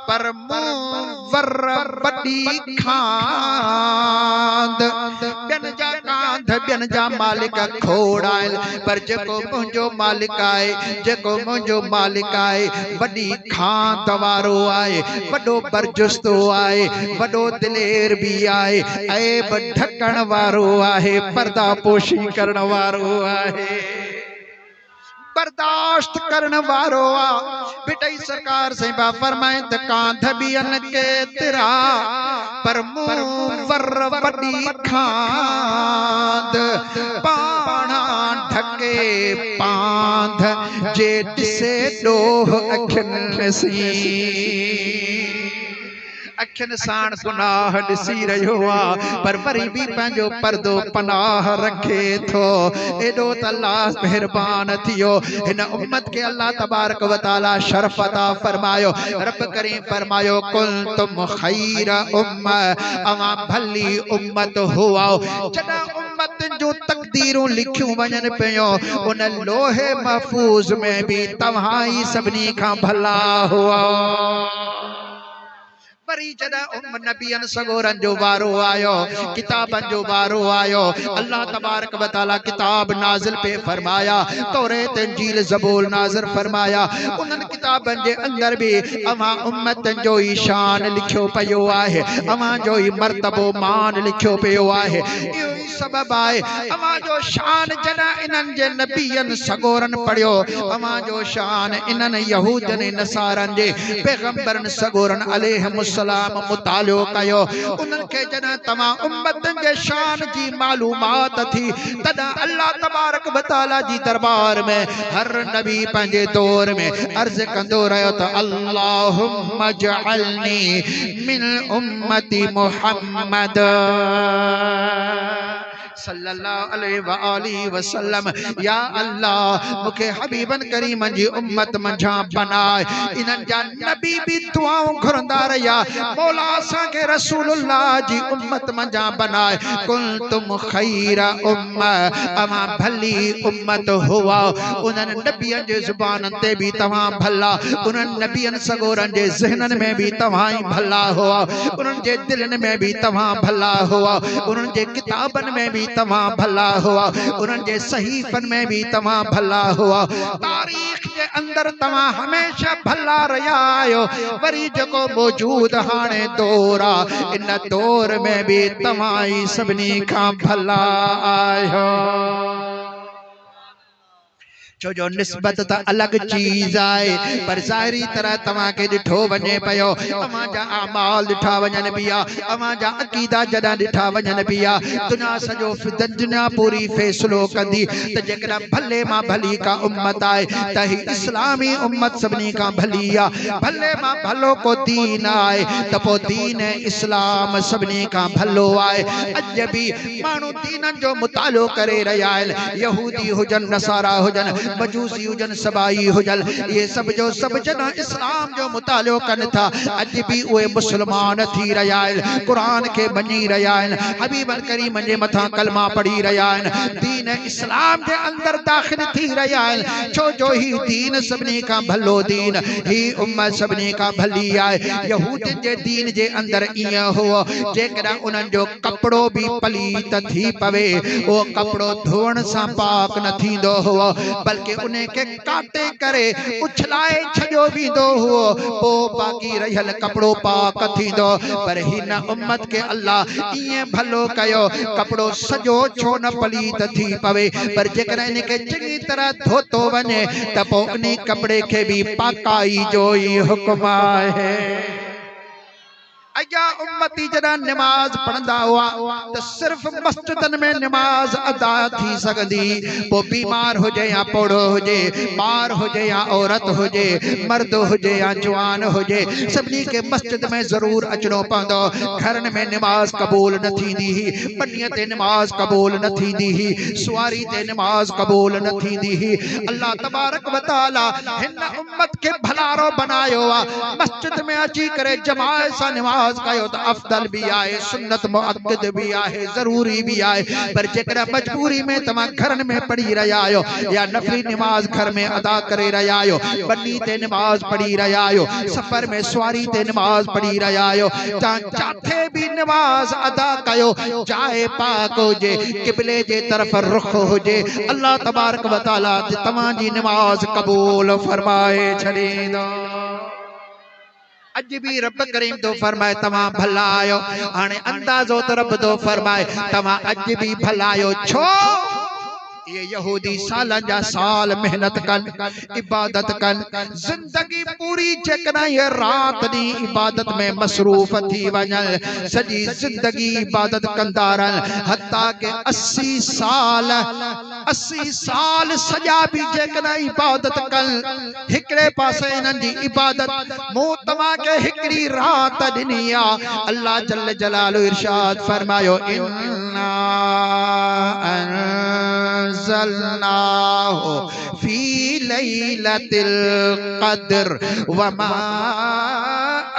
पर मुवर बड़ी खांद बियन जा कांध बियन जा मालिक खोड़ायल पर जेको मुंहिंजो मालिक आए, जेको मुंहिंजो मालिक आए वॾी खांद वारो आए, वॾो बरजुस्तो आए, वॾो दिलेर भी आए, ऐब ढकण वारो आहे, पर्दा पोशी करण वारो आहे, बर्दाश्त करने वारो आ। बेटा सरकार से बा फरमाए त कांध बियन के तेरा पर मुवर बड़ी खांद पाणा ढके पांध जेठ से डोह अखिन सी अखिन साण गुनाह ॾिसी रहियो आ पर वरी भी पंहिंजो पर्दो पनाह रखे थो। एडो त अल्लाह मेहरबान थियो। हिन उम्मत के अल्लाह तबारक व तआला शरफ अता फरमायो। रब करीम फरमायो कुंतुम खैर उम्मा, अवा भली उम्मत हुआ। जॾहिं उम्मत जो तकदीरूं लिखियूं वञनि पियो उन लोहे महफूज में भी तव्हां ई सभिनी खां भला हुआ। वरी जॾहिं नबियन सगोरन जो वारो आयो, किताबन जो वारो आयो, अल्लाह तबारक व तआला किताब नाज़िल पे फरमाया, तौरात इंजील ज़बूर नाज़िल फरमाया। उन्हनि किताबन जे अंदर भी अवां उम्मतन जो ई शान लिखियो पियो आहे, अवां जो ई मर्तबो मान लिखियो पियो आहे। इहो ई सबब आहे अवां जो शान जॾहिं इन्हनि जे नबियन सगोरन पढ़ियो, अवां जो शान इन्हनि यहूदन नसारन जे पैगंबरन सगोरन अलैहिस्सलाम मुतालो कयो। उन्हनि खे जॾहिं तव्हां उम्मतन जे शान जी मालूमात थी तॾहिं अल्लाह तबारक व तआला जी दरबार में हर नबी पंहिंजे दौर में अर्ज़ कंदो रहियो त अल्लाहुम्मा जअलनी मिन उम्मती मुहम्मद सल्लल्लाहु अलैहि व आलिहि वसल्लम। या अल्लाह मुखे हबीबन करीमन जी उम्मत मंझा बनाए। इन्हनि जा नबी भी दुआऊं घुरंदा रहिया, मौला असां खे रसूलुल्लाह जी उम्मत मंझा बनाए। कुंतुम खैर उम्मा, अवां भली उम्मत हुआ। उन्हनि नबियन जे ज़ुबाननि ते भी तव्हां भला, उन्हनि नबियन सगोरन जे ज़हनन में भी तव्हां ई भला हुआ, उन्हनि जे दिलनि में भी तव्हां भला हुआ, उन्हनि जे किताबन में भी तव्हां भला हुआ, उन्हनि जे सहीफन में भी तव्हां भला हुआ। तारीख़ जे अंदर तव्हां हमेशा भला रहिया आहियो। वरी जेको मौजूद हाणे दौर आ, इन दौर में भी तव्हां ई सभिनी खां भला आहियो। छो जो निस्बत त अलग चीज आए पर ज़ाहिरी तरह तवा के दिठो वने पयो अमा जा अमाल दिठा वजन पिया अमा जा अकीदा जदा दिठा वजन पिया दुनिया सजो दुनिया पूरी फैसलो कंदी त जेकरा भले मां भली का उम्मत आए त ही इस्लामी उम्मत सबनी का भली आ भले मां भलो को दीन आए त पो दीन इस्लाम सबनी का भलो आए अज भी मानू दीनन जो मुतालो करे रहा है यहूदी हुजन नसारा हुजन मजूसी हुजन सबाई हुजन ये सब जो सब जना इस्लाम जो मुतालो कन था अज भी उए मुसलमान थी रहा है कुरान के मनी रहा है हबीब करीम जे मथा कलमा पढ़ी रहा है दीन इस्लाम के अंदर दाखिल थी रहा है छो जो ही दीन सबनी का भलो दीन ही उम्मत सबनी का भली है यहूदी जे दीन जे अंदर इया हो जेकरा उनन जो कपड़ो भी पलीत थी पवे वो कपड़ो धोण सा पाक न थींदो हो बल्कि उन्हें के काटे करे उछलाए छजो भी दो हो पो बाकी रहल कपड़ो पाक थींदो पर हिन उम्मत के अल्लाह इए भलो कयो कपड़ो सजो छो न पलीत थी पवे पर जेकर इनके चंगी तरह धोतो वने त पो उन्हीं कपड़े के भी पाकाई जो ही हुक्म है अया उम्मती जरा नमाज पढ़ंदा हुआ तो सिर्फ मस्जिदन में नमाज अदा थी सकदी वो बीमार हो जाए या पोड़ो हो जाए बार हो जाए या औरत हो जाए मर्द हो जाए या जवान हो जाए सबनी के मस्जिद में जरूर अचनो पवंदो घरन में नमाज कबूल न थींदी ही पन्नीअ ते नमाज कबूल न थींदी ही सुवारी ते नमाज कबूल न थींदी ही अल्लाह तबारक व तआला हिन उम्मत के भलारो बनायो आ मस्जिद में अची करे जमात सा नमाज कयो तो अफदल भी आए सुन्नत मुअक्कद भी आए जरूरी भी आए पर जेकरा मजबूरी में तमा घरन में पढ़ी रहा आयो या नफली नमाज घर में अदा करे रहा आयो बन्नी ते नमाज पढ़ी रहा आयो सफर में सवारी ते नमाज पढ़ी रहा आयो जाथे भी नमाज अदा कयो चाहे पाक हो जे किबले जे तरफ रुख हो जे अल्लाह तबारक व तआला तमा जी नमाज कबूल फरमाए छड़ींदो अज भी रब करीम तो फरमाए तमा भला आयो हाने अंदाजो तो रब तो फरमाए तमा अज भी भला आयो छो ये यहूदी साल जा साल मेहनत कन इबादत कन जिंदगी पूरी जेकना ये रात दी इबादत में मसरूफ थी वजन सजी जिंदगी इबादत कंदारन हत्ता के 80 साल सजा भी जेकना इबादत कन हिकड़े पासे इनन जी इबादत मो तमा के हिकड़ी रात दिनिया अल्लाह जल्ल जलालु इरशाद फरमायो इन्ना अंज़लनाहु फी लैलतिल क़द्र वमा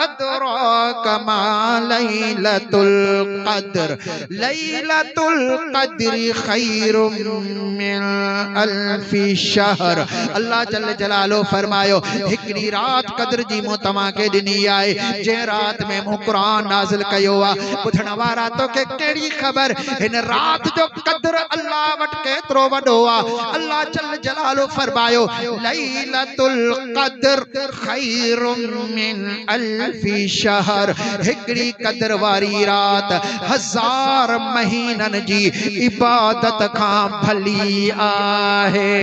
अदराका मा लैलतुल क़द्र लैलतुल क़द्रि खैरुम मिन अल्फि शहर अल्लाह जल्ल जलालो फरमायो हिकड़ी रात कद्र जी मो तमा के दिनी आए जे रात में मो कुरान नाज़िल कयो आ बुधण वारा तो के केड़ी खबर इन रात जो कद्र अल्लाह वट केतरो वडो आ अल्लाह जल्ल जलालो फरमायो लैलतुल क़द्र खैरुम मिन अल्फि शहर हिकड़ी कद्र वारी रात 1000 महीनन जी इबादत का भली आहे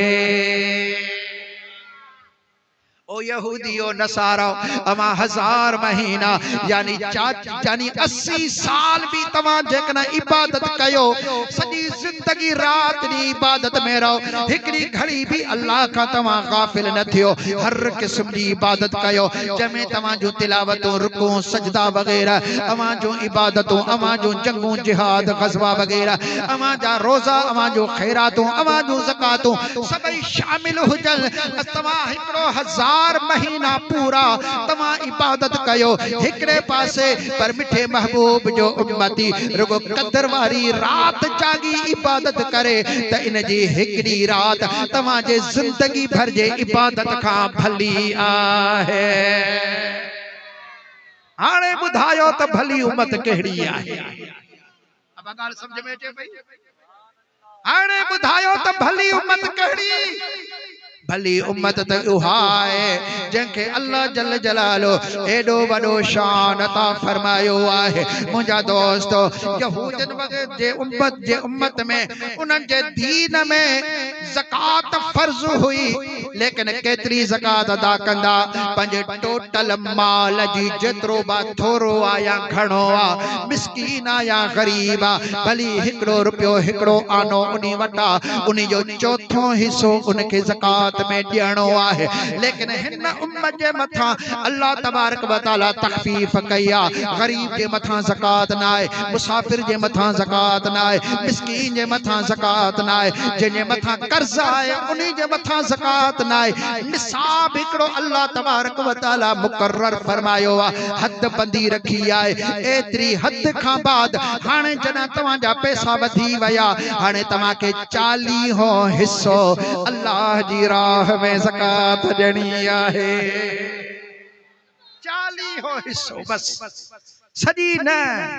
ओ यहूदियो नसारो अमा 1000 महीना यानी 80 साल भी तमा जेकना इबादत कयो सजी जिंदगी रात दी इबादत में रहो हिकड़ी घड़ी भी अल्लाह का तमा गाफिल न थियो हर किस्म दी इबादत कयो जमे तमा जो तिलावतों रुकू सजदा वगैरह अमा जो इबादतों अमा जो जंगों जिहाद गज़वा वगैरह अमा जा रोजा अमा जो खैरातों अमा जो ज़कातों सबई शामिल हुजन तमा हिकड़ो 1000 महीना पूरा तमा इबादत कयो हिकड़े पासे पर मिठे महबूब जो उम्मती रुगो कदर वारी रात जागी इबादत करे त इन जी हिकड़ी रात तमा जे जिंदगी भर जे इबादत का भली आहे हाणे बुधायो त भली उम्मत केड़ी आहे अब गाल समझ में अचे पई हाणे बुधायो त भली उम्मत केड़ी भली उम्मत त उहा आहे जंहिंखे अल्लाह जल जलालो एडो वडो शान अता फरमायो आहे। मुंहिंजा दोस्तो यहूदन वग़ैरह जे उम्मत में उन्हनि जे दीन में ज़कात फर्ज हुई, लेकिन केतरी ज़कात अदा कंदा पंहिंजे टोटल माल जी जेतिरो बा थोरो आ या घणो आ, मिस्कीन आ या गरीब आ, भली हिकिड़ो रुपयो हिकिड़ो आनो उनी वटा उनी जो चौथो हिस्सो उनके ज़कात में ॾियणो आहे। लेकिन हिन उम्मत जे मथा अल्लाह तबारक व तआला तखफीफ कई आहे। गरीब जे मथा ज़कात न आहे, मुसाफिर जे मथा ज़कात न आहे, मिस्कीन जे मथा ज़कात न आहे, जंहिंजे मथा कर्ज आहे उनी जे मथा ज़कात न आहे। निसाब हिकिड़ो अल्लाह तबारक व तआला मुकर्रर फरमायो आहे, हद बंदी रखी आहे। एतरी हद खां बाद हाणे जॾहिं तव्हांजा पैसा वधी विया, हाणे तव्हांखे 40 हिस्सो अल्लाह जी राह में ज़कात ॾियणी आहे। 40 हिस्सो बस, सजी न,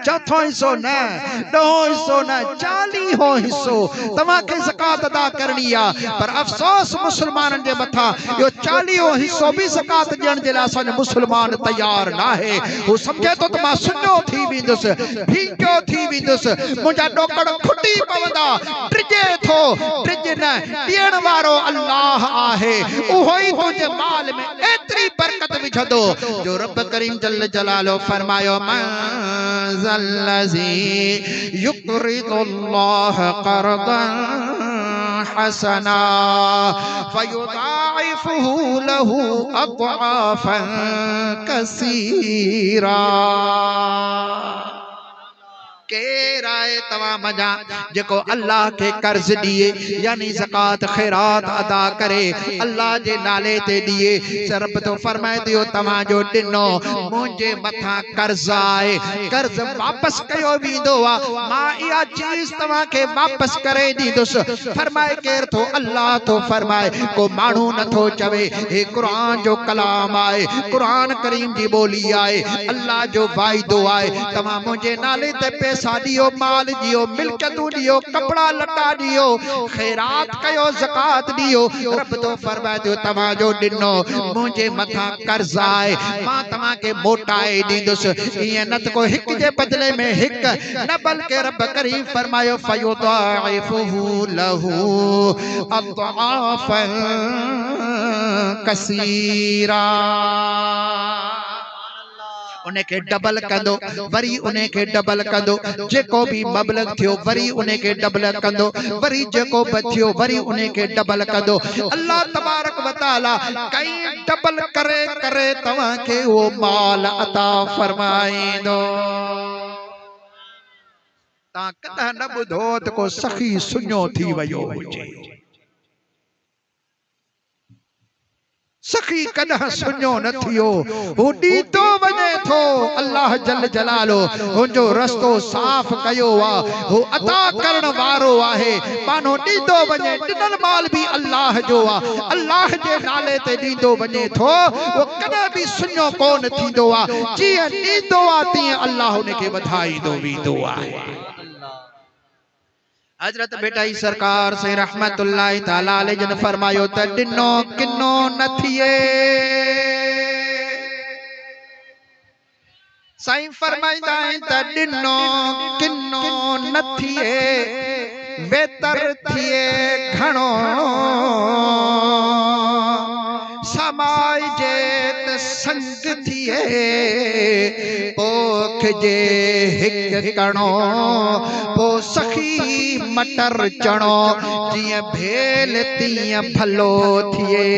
चौथो हिस्सो न, 10 हिस्सो न, 40 हिस्सो तव्हांखे ज़कात अदा करणी आहे। पर अफ़सोस मुसलमाननि जे मथां इहो 40 हिस्सो बि ज़कात ॾियण जे लाइ असांजो मुसलमान तयार न आहे। हू सम्झे थो त मां सुञो थी वेंदुसि, भींजो थी वेंदुसि, मुंहिंजा ॾोकड़ खुटी पवंदा, ड्रिजे थो। ड्रिज न, ॾियण वारो अल्लाह आहे, उहो ई तुंहिंजे माल में एतिरी बरकत विझंदो जो रब करीम जल जलालो फरमायो ज़ल्लज़ी युक़रिदुल्लाह क़र्दन हसना फयुदाइफुहु लहु अद्आफन कसीरा। केर आहे तव्हां मजा जेको अल्लाह के कर्ज दिए यानी ज़कात खैरात अदा करे अल्लाह जे नाले ते दिए। रब तो फरमाए दियो तव्हां जो ॾिनो मुंहिंजे मथां कर्ज आहे, कर्ज वापस कयो वेंदो आहे, मां इहा चीज़ तव्हांखे वापस करे ॾींदुसि। फरमाए केर थो? अल्लाह तो फरमाए, को माण्हू नथो चवे। हे क़ुरान जो कलाम आहे, क़ुरान करीम जी ॿोली आहे, अल्लाह जो वाइदो आहे। तव्हां मुंहिंजे नाले ते पैसा दियो, माल दियो, मिल्कियतूं दियो, कपड़ा लटा दियो, खैरात कयो, ज़कात दियो। रब तो फरमाए दियो तव्हां जो ॾिनो मुंहिंजे मथां कर्ज आहे, मां तव्हांखे मोटाए ॾींदुसि। ईअं न त को हिक जे बदले में हिक न, बल्कि रब करीम फरमायो फयुदाइफुहु लहु अद्आफन कसीरा। उनके डबल कंदो, वरी उनके डबल कंदो, जेको भी मबलग थियो वरी उनके डबल कंदो, वरी जेको बचियो वरी उनके डबल कंदो। अल्लाह तबारक व तआला कई डबल करे करे तव्हांखे वो माल अता फरमाईंदो। तव्हां कॾहिं न ॿुधो त को सखी सुञो थी वियो हुजे। सखी कॾहिं सुञो न थियो, हू ॾींदो वञे थो। अल्लाह जल जलालो हुनजो रस्तो साफ़ कयो आहे, हू अता करण वारो आहे। मानो ॾींदो वञे, ॾिनल माल भी अल्लाह जो आहे, अल्लाह जे नाले ते ॾींदो वञे थो। वो कॾहिं भी सुञो कोन थींदो आहे। जीअं ॾींदो आहे तीअं अल्लाह हुनखे वधाईंदो वेंदो आहे। हजरत बेटाई सरकार से रहमतुल्लाहि ताला अलैहि जन फरमायो त ॾिनो किनो न थिए। साईं फरमाईंदा आहिनि त ॾिनो किनो न थिए, बेहतर थिए घणो समाज जे त संग थिए, पोख जे हिक कणो पो सखी मटर चणो, जियां भेल तीअं भलो थिए।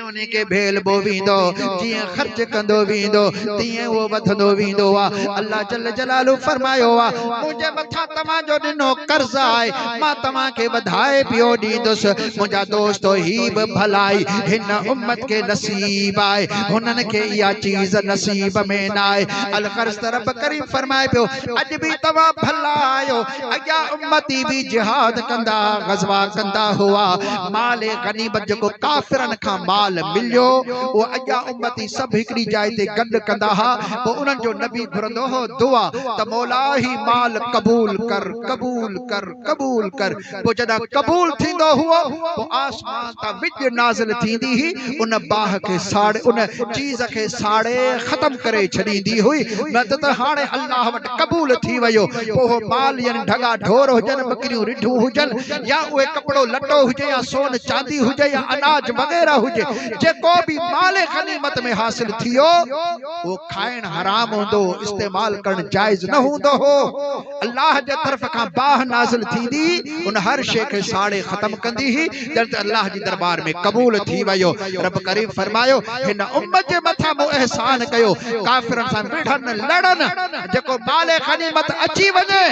उनके भेल बो वींदो, जियां खर्च कंदो वींदो तीअं वो वधंदो वींदो आहे। अल्लाह जल जलालु फरमायो आहे, मुंहिंजे मथां तव्हां जो ॾिनो कर्ज आहे, मां तव्हांखे वधाए पियो ॾींदुसि। मुंहिंजा दोस्तो ही बि भलाई हिन उम्मत के नसीब आहे, हुननि खे इहा चीज़ नसीब में न आहे। अल कर्ज रब करीम फरमाए पियो, अॼु बि तव्हां भला आहियो। अॻियां उम्मती भी जिहाद कंदा, ग़ज़वा कंदा हुआ, माल गनीमत जेको काफ़िरनि खां माल मिलियो वो अजा उम्मती सब हिकड़ी जाए ते गड कंदा हा पो उनन जो नबी घुरंदो हो दुआ त मौला ही माल कबूल कर कबूल कर कबूल कर पो जदा कबूल थींदो हुओ पो आसमान ता विज नाज़िल थींदी ही उन बाह के साड़े उन चीज के साड़े खत्म करे छडींदी हुई न त हाणे अल्लाह वट कबूल थी वयो पो माल यानी ढगा ढोर हुजन बकरियूं रिढूं हुजन या उहे कपड़ो लटो हुजे या सोन चांदी हुजे या अनाज वगैरह हुजे जेको भी माल गनीमत में हासिल थियो वो खाइण हराम होंदो इस्तेमाल करण जायज न होंदो हो अल्लाह जे तरफ का बाह नाज़िल थींदी उन हर शे के साड़े खत्म कंदी ही जद अल्लाह जी दरबार में कबूल थी वयो रब करीम फरमायो हिन उम्मत जे मथा मो एहसान कयो काफिरन सां विढ़न लड़न जेको माल गनीमत अची वने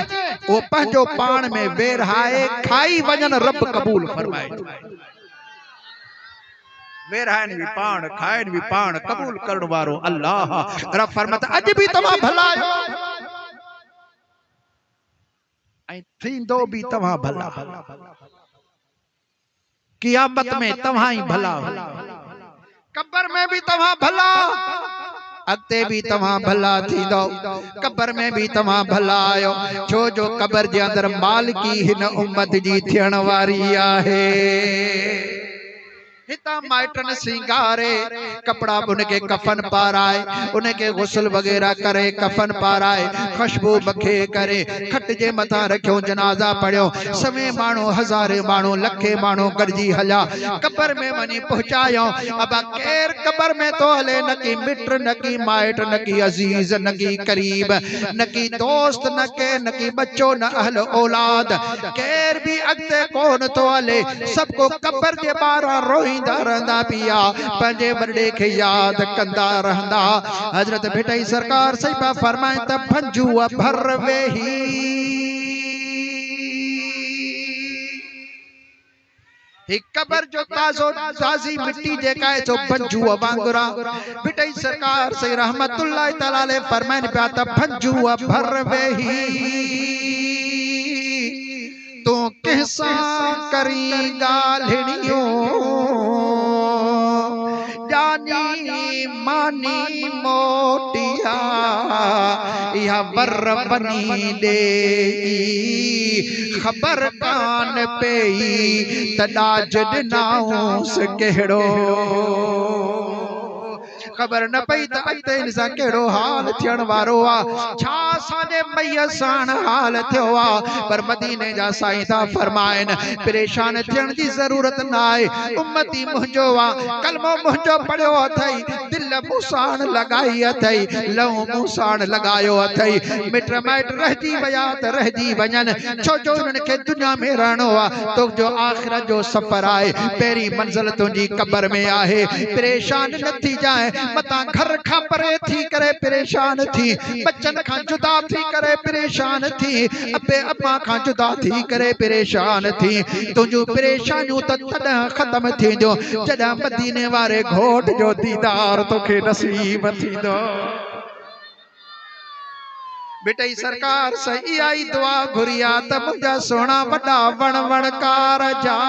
वो पंजो पान में वेरहाए खाई वजन रब कबूल फरमाए वेरहान भी पान खाइन भी पान कबूल करण वारो अल्लाह रब फरमाता अज भी तवा भलायो ऐ थींदो भी तवा भला कियामत में तवा ही भला कब्र में भी तवा भला अगते भी तवा भला थींदो कब्र में भी तवा भला आयो छो जो कब्र जे अंदर मालिकी हिन उम्मत जी थियण वारी आहे हिता माइटन सिंगारे कपड़ा उनके कफन पाराए उनके गुस्ल वगैरह करे कफन पाराए खुशबू बखे करे खट जे मथा रखियो जनाजा पढ़ियो सवे मानो हजारे मानो लखे मानो गरजी हला कब्र में वनी पहुंचायो अब केर कब्र में तो हले न की मित्र न की माइट न की अजीज न की करीब न की दोस्त न की बच्चो न अहल औलाद केर भी अगते कौन तो हले सबको कब्र जे बारा रोई रहंदा पिया पंजे बड़े के याद कंदा रहंदा हजरत भेटई सरकार सही पा फरमाए त भंजू भर वेही एक कब्र जो ताजो ताजी मिट्टी जेका है जो भंजू वांगुरा भेटई सरकार सही रहमतुल्लाह तआला अलैहि फरमाए पिया त भंजू भर वेही तो कैसा करी गालड़ियों जानी मानी मोटिया या बर बनी दे खबर कान पे तड़ा जडनाओ से केड़ो खबर न पई त अॻिते इंसान केड़ो हाल थियण वारो आ छा असांजे मईअ साण हाल थियो आ पर मदीने जा साईं था फरमाइन परेशान थियण जी ज़रूरत न आहे उम्मती मुंहिंजो आ कलमो मुंहिंजो पढ़ियो अथई दिल मूसाण लगाई अथई लहू मूसाण लगायो अथई मिट माइट रहजी वया त रहजी वञन छो जो उन्हनि खे दुनिया में रहणो आ तो जो आखिरत जो सफ़र आहे पहिरीं मंज़िल तुंहिंजी कब्र में आहे परेशान न थी जाए मता घर का परे थी करे परेशान थी बच्चन का जुदा थी करे परेशान थी अबे अम्मा का जुदा थी करे परेशान थी तुझो परेशानियों तद खत्म थी जो जदा मदीने वारे घोट जो दीदार तोखे नसीब थी दो बेटई सरकार सही आई दुआ घुरिया त मुंजा सोना वडा वण वणकार जा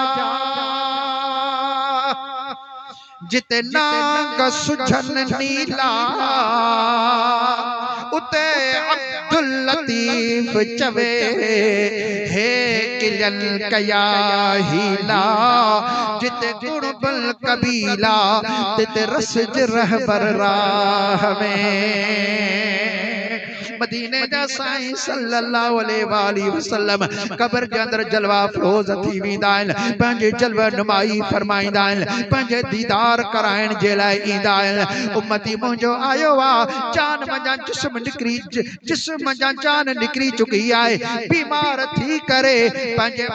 जिते नाग सुझन नीला उते अब्दुल लतीफ चवे हे किलन कया हीला जिते गुणबल कबीला तिते रसज रहबर राह में मदीने जा साईं सल्लल्लाहु अलैहि वसल्लम कब्र के अंदर जलवा फरोज थी वेंदा आहिनि पंहिंजे जलवा नुमाई फरमाईंदा आहिनि पंहिंजे दीदार कराइण जे लाइ ईंदा आहिनि उम्मती मुंहिंजो आयो आहे जान मंझां जिस्म मंझां जान निकिरी चुकी आहे बीमार थी करे पंहिंजे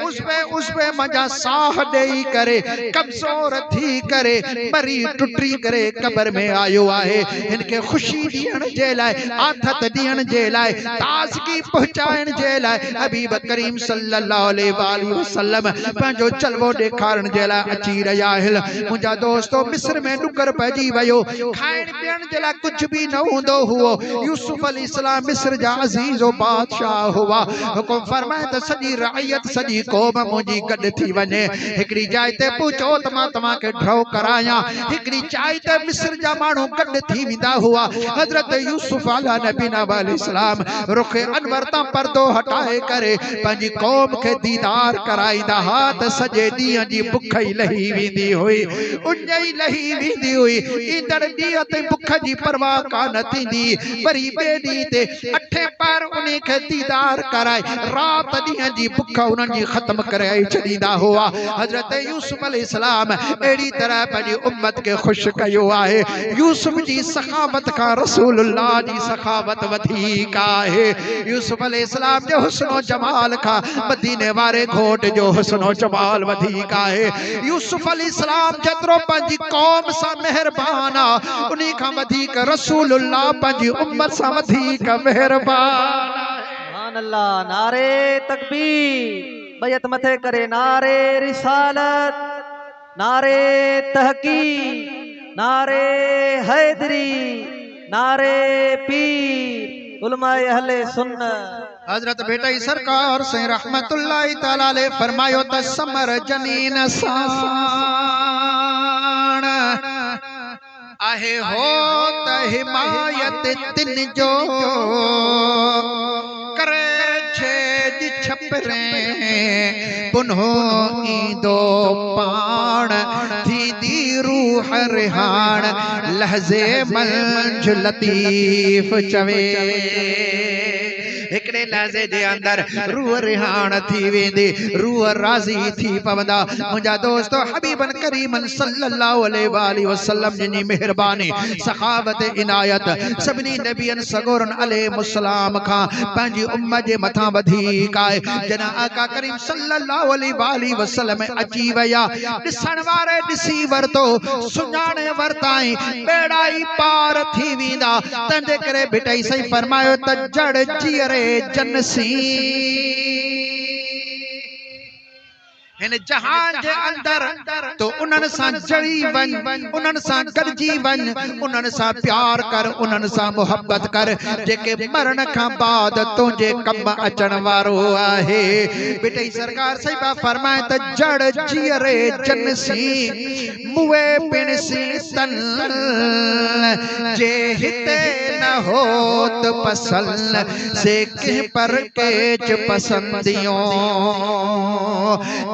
उस्बे मंझां साह ॾेई करे कमज़ोर थी करे मरी टुटी करे कब्र में आयो आहे हिन खे ख़ुशी ॾियण जे लाइ आथत ॾियण जे लाए ताज़गी पहुंचाइण जे लाए हबीब करीम सल्लल्लाहु अलैहि वसल्लम पंहिंजो जलवो ॾेखारण जे लाए अची रहिया आहिनि। मुंहिंजा दोस्तो मिस्र में ॾुकर पइजी वियो, खाइण पीअण जे लाइ कुझु बि न हूंदो हुओ। यूसुफ अलैहिस्सलाम मिस्र जा अज़ीज़ बादशाह हुआ। हुकुम फरमाए त सॼी रइयत सॼी क़ौम मुंहिंजी गॾु थी वञे। हिकिड़ी जाइ ते पहुचो त मां तव्हांखे ड्रॉ करायां। हिकिड़ी जाइ ते मिस्र जा माण्हू गॾु थी वेंदा हुआ। हज़रत यूसुफ अला नबीना अलैहिस्सलाम रुख अनवर तां पर्दो हटाए करे पंहिंजी क़ौम खे दीदार कराईंदा हा त सॼे ॾींहं जी बुख ई लही वेंदी हुई, उञ ई लही वेंदी हुई। ईंदड़ ॾींहं ते बुख जी परवाह कान थींदी। वरी ॿिए ॾींहं ते अठे पर उन खे दीदार कराए रात ॾींहं जी बुख उन्हनि जी ख़त्म करे छॾींदा हुआ। हज़रत यूसुफ अलैहिस्सलाम अहिड़ी तरह पंहिंजी उम्मत खे ख़ुशि कयो आहे। यूसुफ जी सखावत खां रसूलुल्लाह जी सखावत वधीक आहे। यूसुफ अलैहिस्सलाम जे हुस्नो जमाल खां मदीने वारे घोट जो हुस्नो जमाल वधीक आहे। यूसुफ अलैहिस्सलाम जेतिरो पंहिंजी क़ौम सां मेहरबान आहे उन खां वधीक रसूलुल्लाह पंहिंजी उम्मत सां वधीक मेहरबान आहे। सुभान अल्लाह। नारे तकबीर, बैत मथे करे नारे रिसालत, नारे तहकीक, नारे हैदरी, नारे पीर, उलमाए अहले सुन्नत। हजरत बेटा सरकार से रहमतुल्लाह तआला अलैह फरमायो त समर जनीन साण आहे हो त हिमायत तिन जो करे छे छपरे पुन्हो ईंदो पाण थींदी रूह रिहाण लहज़े मंझ लतीफ़ चवे। हिकड़े लहज़े जे अंदर रूह रिहाण थी वेंदी, रूह राज़ी थी पवंदा। मुंहिंजा दोस्तो हबीबन करीमन सल्लल्लाहु अलैहि वसल्लम जी मेहरबानी सखावत इनायत सभिनी नबियन सगोरन अलैहिस्सलाम खां पंहिंजी उम्मत जे मथां वधीक आहे। जना आका करीम सल्लल्लाहु अलैहि वसल्लम अची विया, ॾिसण वारे ॾिसी वरतो, सुञाणे वरताई, बेड़ा ई पार थी वेंदा। तंहिंजे करे भिटई सही फरमायो त जड़ जीअरे जनसी इन जहान जे अंदर तो उन्हनि सां जड़ी वन, उन्हनि सां गॾिजी वन, उन्हनि सां प्यार कर, उन्हनि सां मोहब्बत कर जेके मरण खां बाद तुंहिंजे कम अचण वारो आहे। बेटे सरकार साहिबा फरमाए त जड़ जीअरे जनसी मुए पिणसी तन जे हिते न होत पसंद से के पर केच पसंदियों।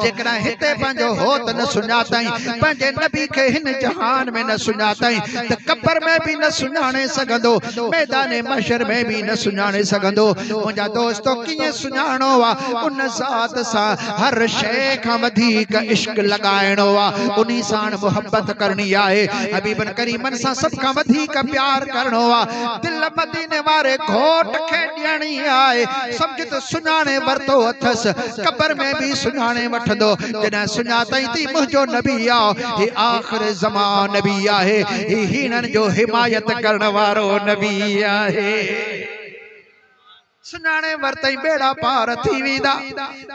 जेकरा हिते पंहिंजो होत न सुञाताई, पंहिंजे नबी खे हिन जहान में न सुञाताई त कब्र में भी न सुञाणे सघंदो, मैदान महशर में भी न सुञाणे सघंदो। मुंहिंजा दोस्तो कीअं सुञाणो आहे? उन ज़ात सां हर शइ खां वधीक इश्क लॻाइणो आहे, उन सां मोहब्बत करणी आहे, हबीबन करीमन सां सभ खां वधीक प्यार करणो आहे। दिल मदीने वारे घोट खे ॾियणी आहे। सम्झ त सुञाणे वरतो अथसि, कब्र में भी सुञाणे वठंदो। जॾहिं सुञाताई थी मुंहिंजो नबी आहे, हे आख़िर ज़मान नबी आहे, हे हिननि जो हिमायत करण वारो नबी आहे। सुञाणे वरतई बेड़ा पार थी वेंदा।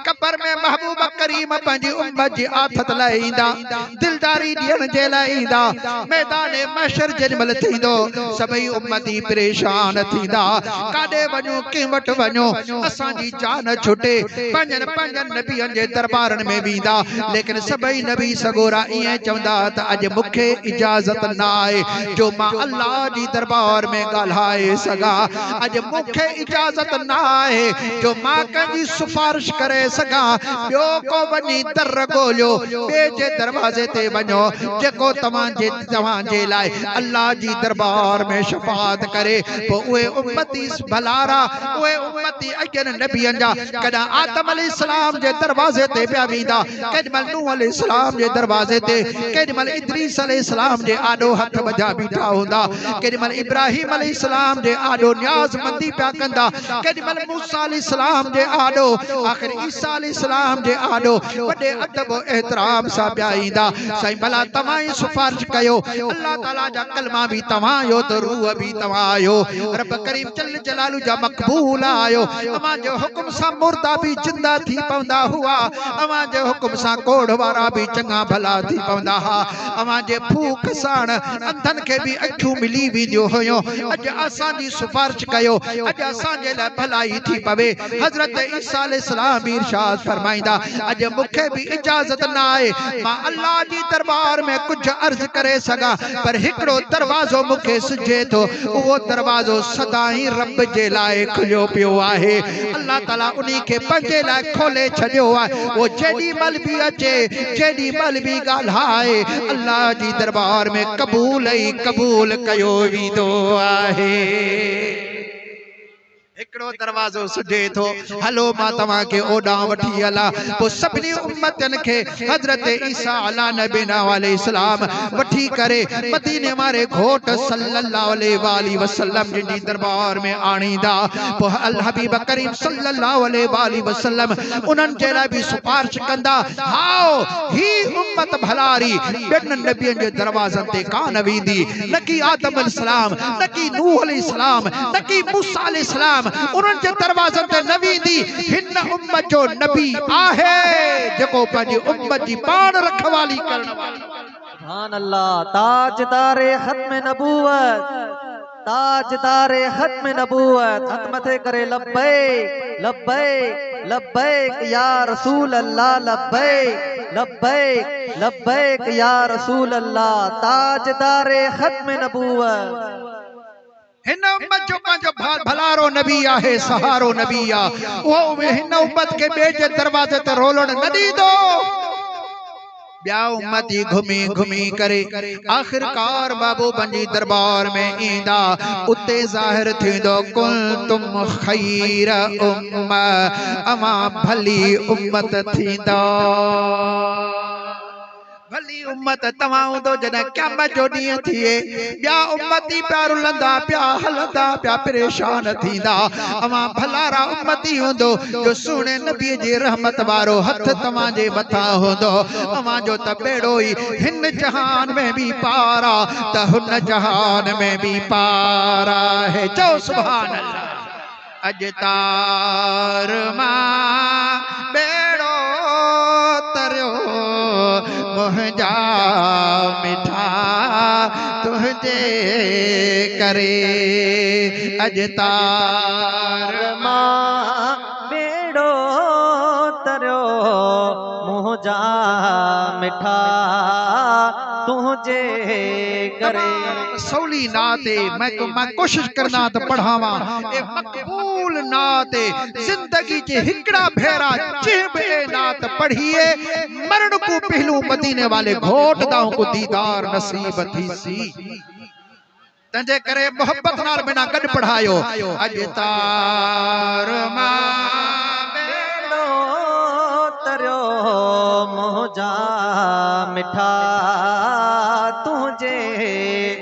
कब्र में महबूब करीम पंहिंजी उम्मत जी आथत लाइ ईंदा, दिलदारी ॾियण जे लाइ ईंदा। मैदान महशर जेॾीमहिल थींदो सभई उम्मती परेशान थींदा, काॾे वञो कंहिं वटि वञो, असांजी जान छुटे। पंहिंजनि पंहिंजनि नबियनि जे दरबारनि में वेंदा, लेकिन सभई नबी सगोरा ईअं चवंदा त अॼु मूंखे इजाज़त न आहे जो मां अल्लाह जी दरबार में ॻाल्हाए सघां, अॼु मूंखे इजाज़त न आहे जो मां कंहिंजी सिफारिश करे सघां। ॿियो को वञी दर ॻोल्हियो, ॿिए जे दरवाज़े ते वञो जेको तव्हांजे लाइ अल्लाह जी दरबार में शफाअत करे। पोइ उहे उम्मती भलारा, उहे उम्मती अॻियनि नबियनि जा कॾहिं आदम अलैहिस्सलाम जे दरवाज़े ते पिया वेंदा, केॾीमहिल नूह अलैहिस्सलाम जे दरवाज़े ते, केॾीमहिल इद्रीस अलैहिस्सलाम जे आॾो हथ वधा बीठा हूंदा, केॾीमहिल इब्राहिम अलैहिस्सलाम जे आॾो न्याज़मंदी पिया कंदा, जेॾीमहिल मूसा अलैहिस्सलाम जे आॾो आख़िर ईसा अलैहिस्सलाम जे आॾो वॾे अदब एहतराम सां ॿिया ईंदा साईं भला तव्हां ई सिफारिश कयो अल्लाह ताला जा कलमा भी तव्हां आहियो त रूह भी तव्हां आहियो रब करीम जल जलालु जा मक़बूल आहियो अव्हां जे हुक्म सां मुर्दा भी जिंदा थी पवंदा हुआ अव्हां जे हुक्म सां कोढ़ वारा भी चङा भला थी पवंदा हा अव्हां जे फूक साण अंधनि खे भी अखियूं मिली वेंदियूं हुयूं अॼु असांजी सिफारिश कयो अॼु असांजे लाइ भलाई थी पवे हज़रत ईसा अलैहिस्सलाम भी इरशाद फरमाईंदा अॼु मूंखे भी इजाज़त न आहे मां अल्लाह जी दरबार में कुछ अर्ज करे सघां पर हिकिड़ो दरवाज़ो मूंखे सुझे थो उहो दरवाज़ो सदाई रब जे लाइ खुलियो पियो आहे अल्लाह ताला उन्हीं के पंहिंजे लाइ खोले छॾियो आहे वो जेॾी महिल भी अचे जेॾी महिल भी ॻाल्हाए अल्लाह जी दरबार में कबूल ही कबूल कयो वेंदो आहे हिकिड़ो दरवाज़ो सुझे थो हलो मां तव्हां खे ओॾां वठी हलां पोइ सभिनी उम्मतनि खे हज़रत ईसा अला नबीना अलैहिस्सलाम वठी करे मदीने वारे घोट सल्लल्लाहु अलैहि वसल्लम जी दरबार में आणींदा पोइ अल हबीब करीम सल्लल्लाहु अलैहि वसल्लम उन्हनि जे लाइ भी सिफारिश कंदा हाओ ही उम्मत भलारी ॿियनि नबियनि जे दरवाज़नि ते कान वेंदी न की आदम अलैहिस्सलाम न की नूह अलैहिस्सलाम न की मूसा अलैहिस्सलाम उन्हनि जे दरवाज़नि ते न वेंदी हिन उम्मत जो नबी आहे जेको पंहिंजी उम्मत जी पाण रखवाली करण वारो सुभान अल्लाह ताजदारे खत्म नबूवत ताजदारे खत्म नबूवत हथ मथे करे लब्बैक लब्बैक लब्बैक या रसूल अल्लाह लब्बैक लब्बैक लब्बैक या रसूल अल्लाह ताजदारे खत्म नबूवत हिन उम्मत जो पंहिंजो भलारो नबी आहे सहारो नबी आहे उहो हिन उम्मत खे ॿिए जे दरवाज़े ते रोलण न ॾींदो ॿिया उम्मती घुमी घुमी करे आखिरकार बाबू पंहिंजी दरबार में ईंदा उते ज़ाहिर थींदो कुंतुम खैर उम्मा अमा भली उम्मत थींदा भली उम्मत तव्हां हूंदो जॾहिं क़यामत जो ॾींहुं थिए ॿिया उम्मती पिया रुलंदा पिया हलंदा पिया परेशान थींदा अवां भलारा उम्मती हूंदो जो सुहिणे नबीअ जी रहमत वारो हथ तव्हां जे मथां हूंदो अवां जो त बेड़ो ई हिन जहान में भी पारा त हुन जहान में भी पारा है चओ सुभान अल्लाह अॼु तार मां बेड़ो तरियो मुंहिंजा मिठा तुंहिंजे करे अॼु तार मां बेड़ो तरियो मुंहिंजा मिठा तुंहिंजे करे सौली नाते मैं कोशिश करना तो पढ़ावा ए मकबूल नाते जिंदगी के हिकड़ा भेरा चिहबे नात पढ़िए मरण को पहलू मदीने वाले घोट दाओ को दीदार नसीब थी सी तंजे करे मोहब्बत नाल बिना गड पढ़ायो अज तार मां बेड़ो तरियो मुंहिंजा मिठा तुंहिंजे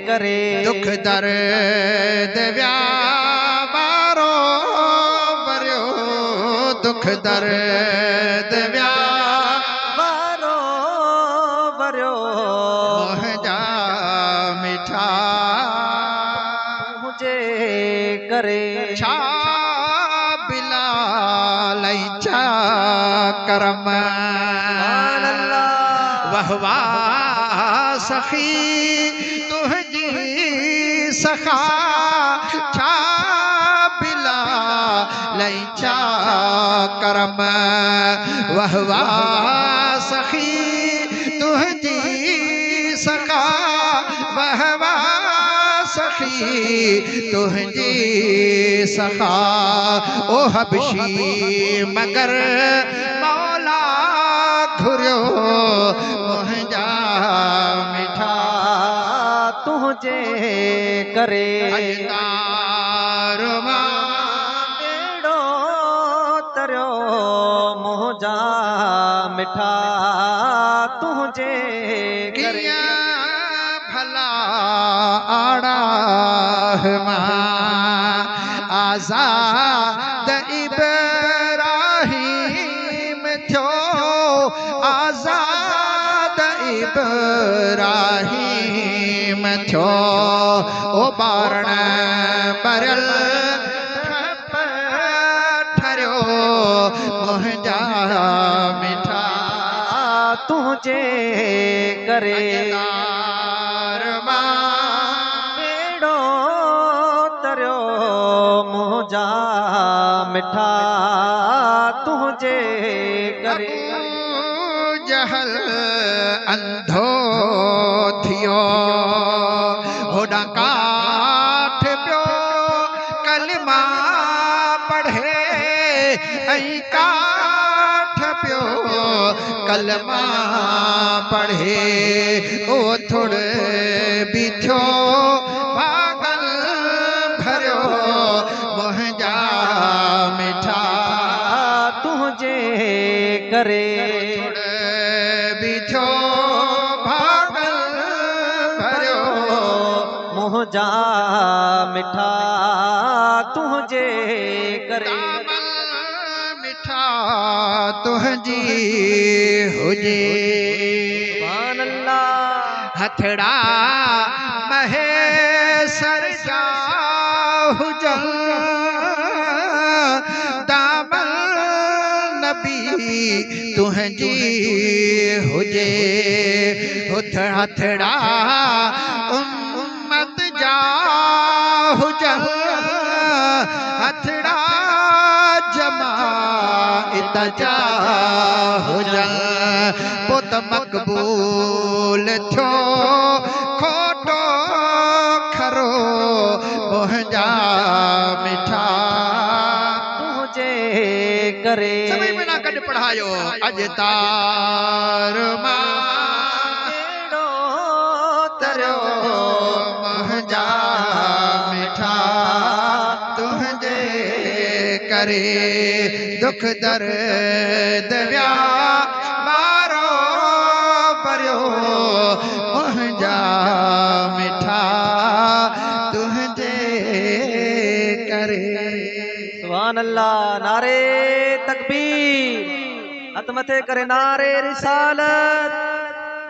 करे दुख दर्द व्यापारो भरियो दुख दर्द व्यापारो भरियो मुंहिंजा मिठा तुंहिंजे करे छा बिलाल छा करम वाह वाह सखी तुझी सखा छा बिलाल छा करम वाह वाह सखी तुझी सखा वाह वाह सखी तुझी सखा ओ हबशी मगर मौला घुरियो मुंहिंजा मिठा तुंहिंजे करे तार मां बेड़ो तरियो मुंहिंजा मिठा तुंहिंजे करे भला आड़ा मां आज़ाद इब्राहिम थो ओ बारण बरल ठरियो मुंहिंजा मिठा तुझे करे बेड़ो तरियो मुंहिंजा मिठा तुझे करे जहल अंधो थियो होॾां काठ पियो कलमा पढ़े ऐं काठ पियो कलमा पढ़े ओ थोड़े भी थियो पागल भरियो मुंहिंजा मिठा तुझे करे बिछो भागल भरियो मुंहिंजा मिठा तुझे करे मिठा तुंहिंजी हुजे सुभान अल्लाह हथड़ा महेसर जा हुजन दामन नबी तुंहिंजी हुजे हथड़ा उम्मत जा हुजन हथड़ा जमात जा हुजन पुत मक़बूल थियो खोटो खरो मुंहिंजा मिठा तुझे करे सभी बिना कॾ पढ़ायो अॼु तार मां बेड़ो तरियो मुंहिंजा मिठा तुंहिंजे करे दुख दर्द विया बारो भरियो मुंहिंजा मिठा तुंहिंजे करे सुभान अल्लाह नारे तकबीर हथ मथे करे नारे रिसालत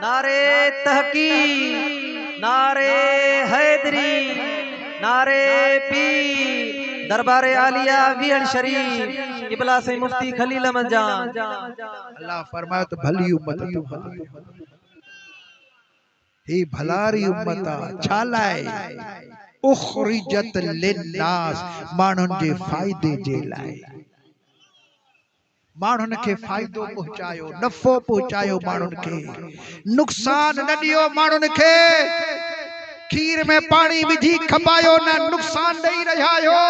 नारे तहकीक नारे हैदरी नारे पीर दरबारे आलिया वीहण शरीफ किबला से मुफ्ती खलील अहमद जान अल्लाह फरमायो तो भली उम्मत ही भलारी उम्मत छा लाए उखरिजत लिन्नास माण्हुनि जे फ़ाइदे जे लाइ माण्हुनि खे फ़ाइदो पहुचायो नफ़ो पहुचायो माण्हुनि खे नुक़सान न ॾियो माण्हुनि खे खीर में पानी विझी खपायो न नुक़सान ॾेई रहिया आहियो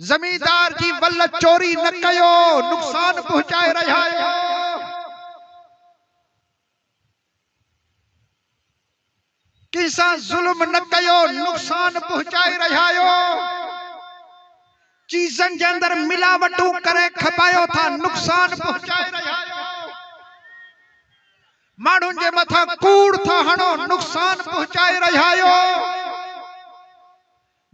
ज़मींदार जी वल चोरी न कयो नुक़सान पहुचाए रहिया आहियो किसा जुल्म न कयो नुक़सान पहुचाए रहिया आहियो चीज़न जे अंदर मिलावटूं करे खपायो था नुक़सान पहुचाए रहिया आहियो माण्हुनि जे मथां कूड़ था हणो नुक़सान पहुचाए रहिया आहियो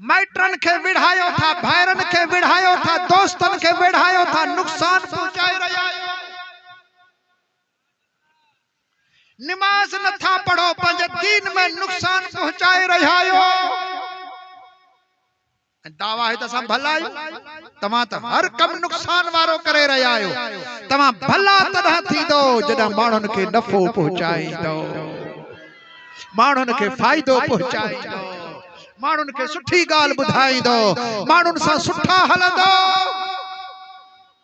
माइटनि खे विढ़ायो था भाइरनि खे विढ़ायो था दोस्तनि खे विढ़ायो था नुक़सान पहुचाए रहिया आहियो निमाज़ नथा पढ़ो पंहिंजे दीन में नुक़सान पहुचाए रहिया आहियो दावा है तसां भला आहियो तव्हां त हर कम नुक़सान वारो करे रहिया आहियो तव्हां भला तॾहिं थींदो जॾहिं माण्हुनि खे नफ़ो पहुचाईंदो माण्हुनि खे फ़ाइदो पहुचाईंदो माण्हुनि खे सुठी ॻाल्हि ॿुधाईंदो माण्हुनि सां सुठा हलंदो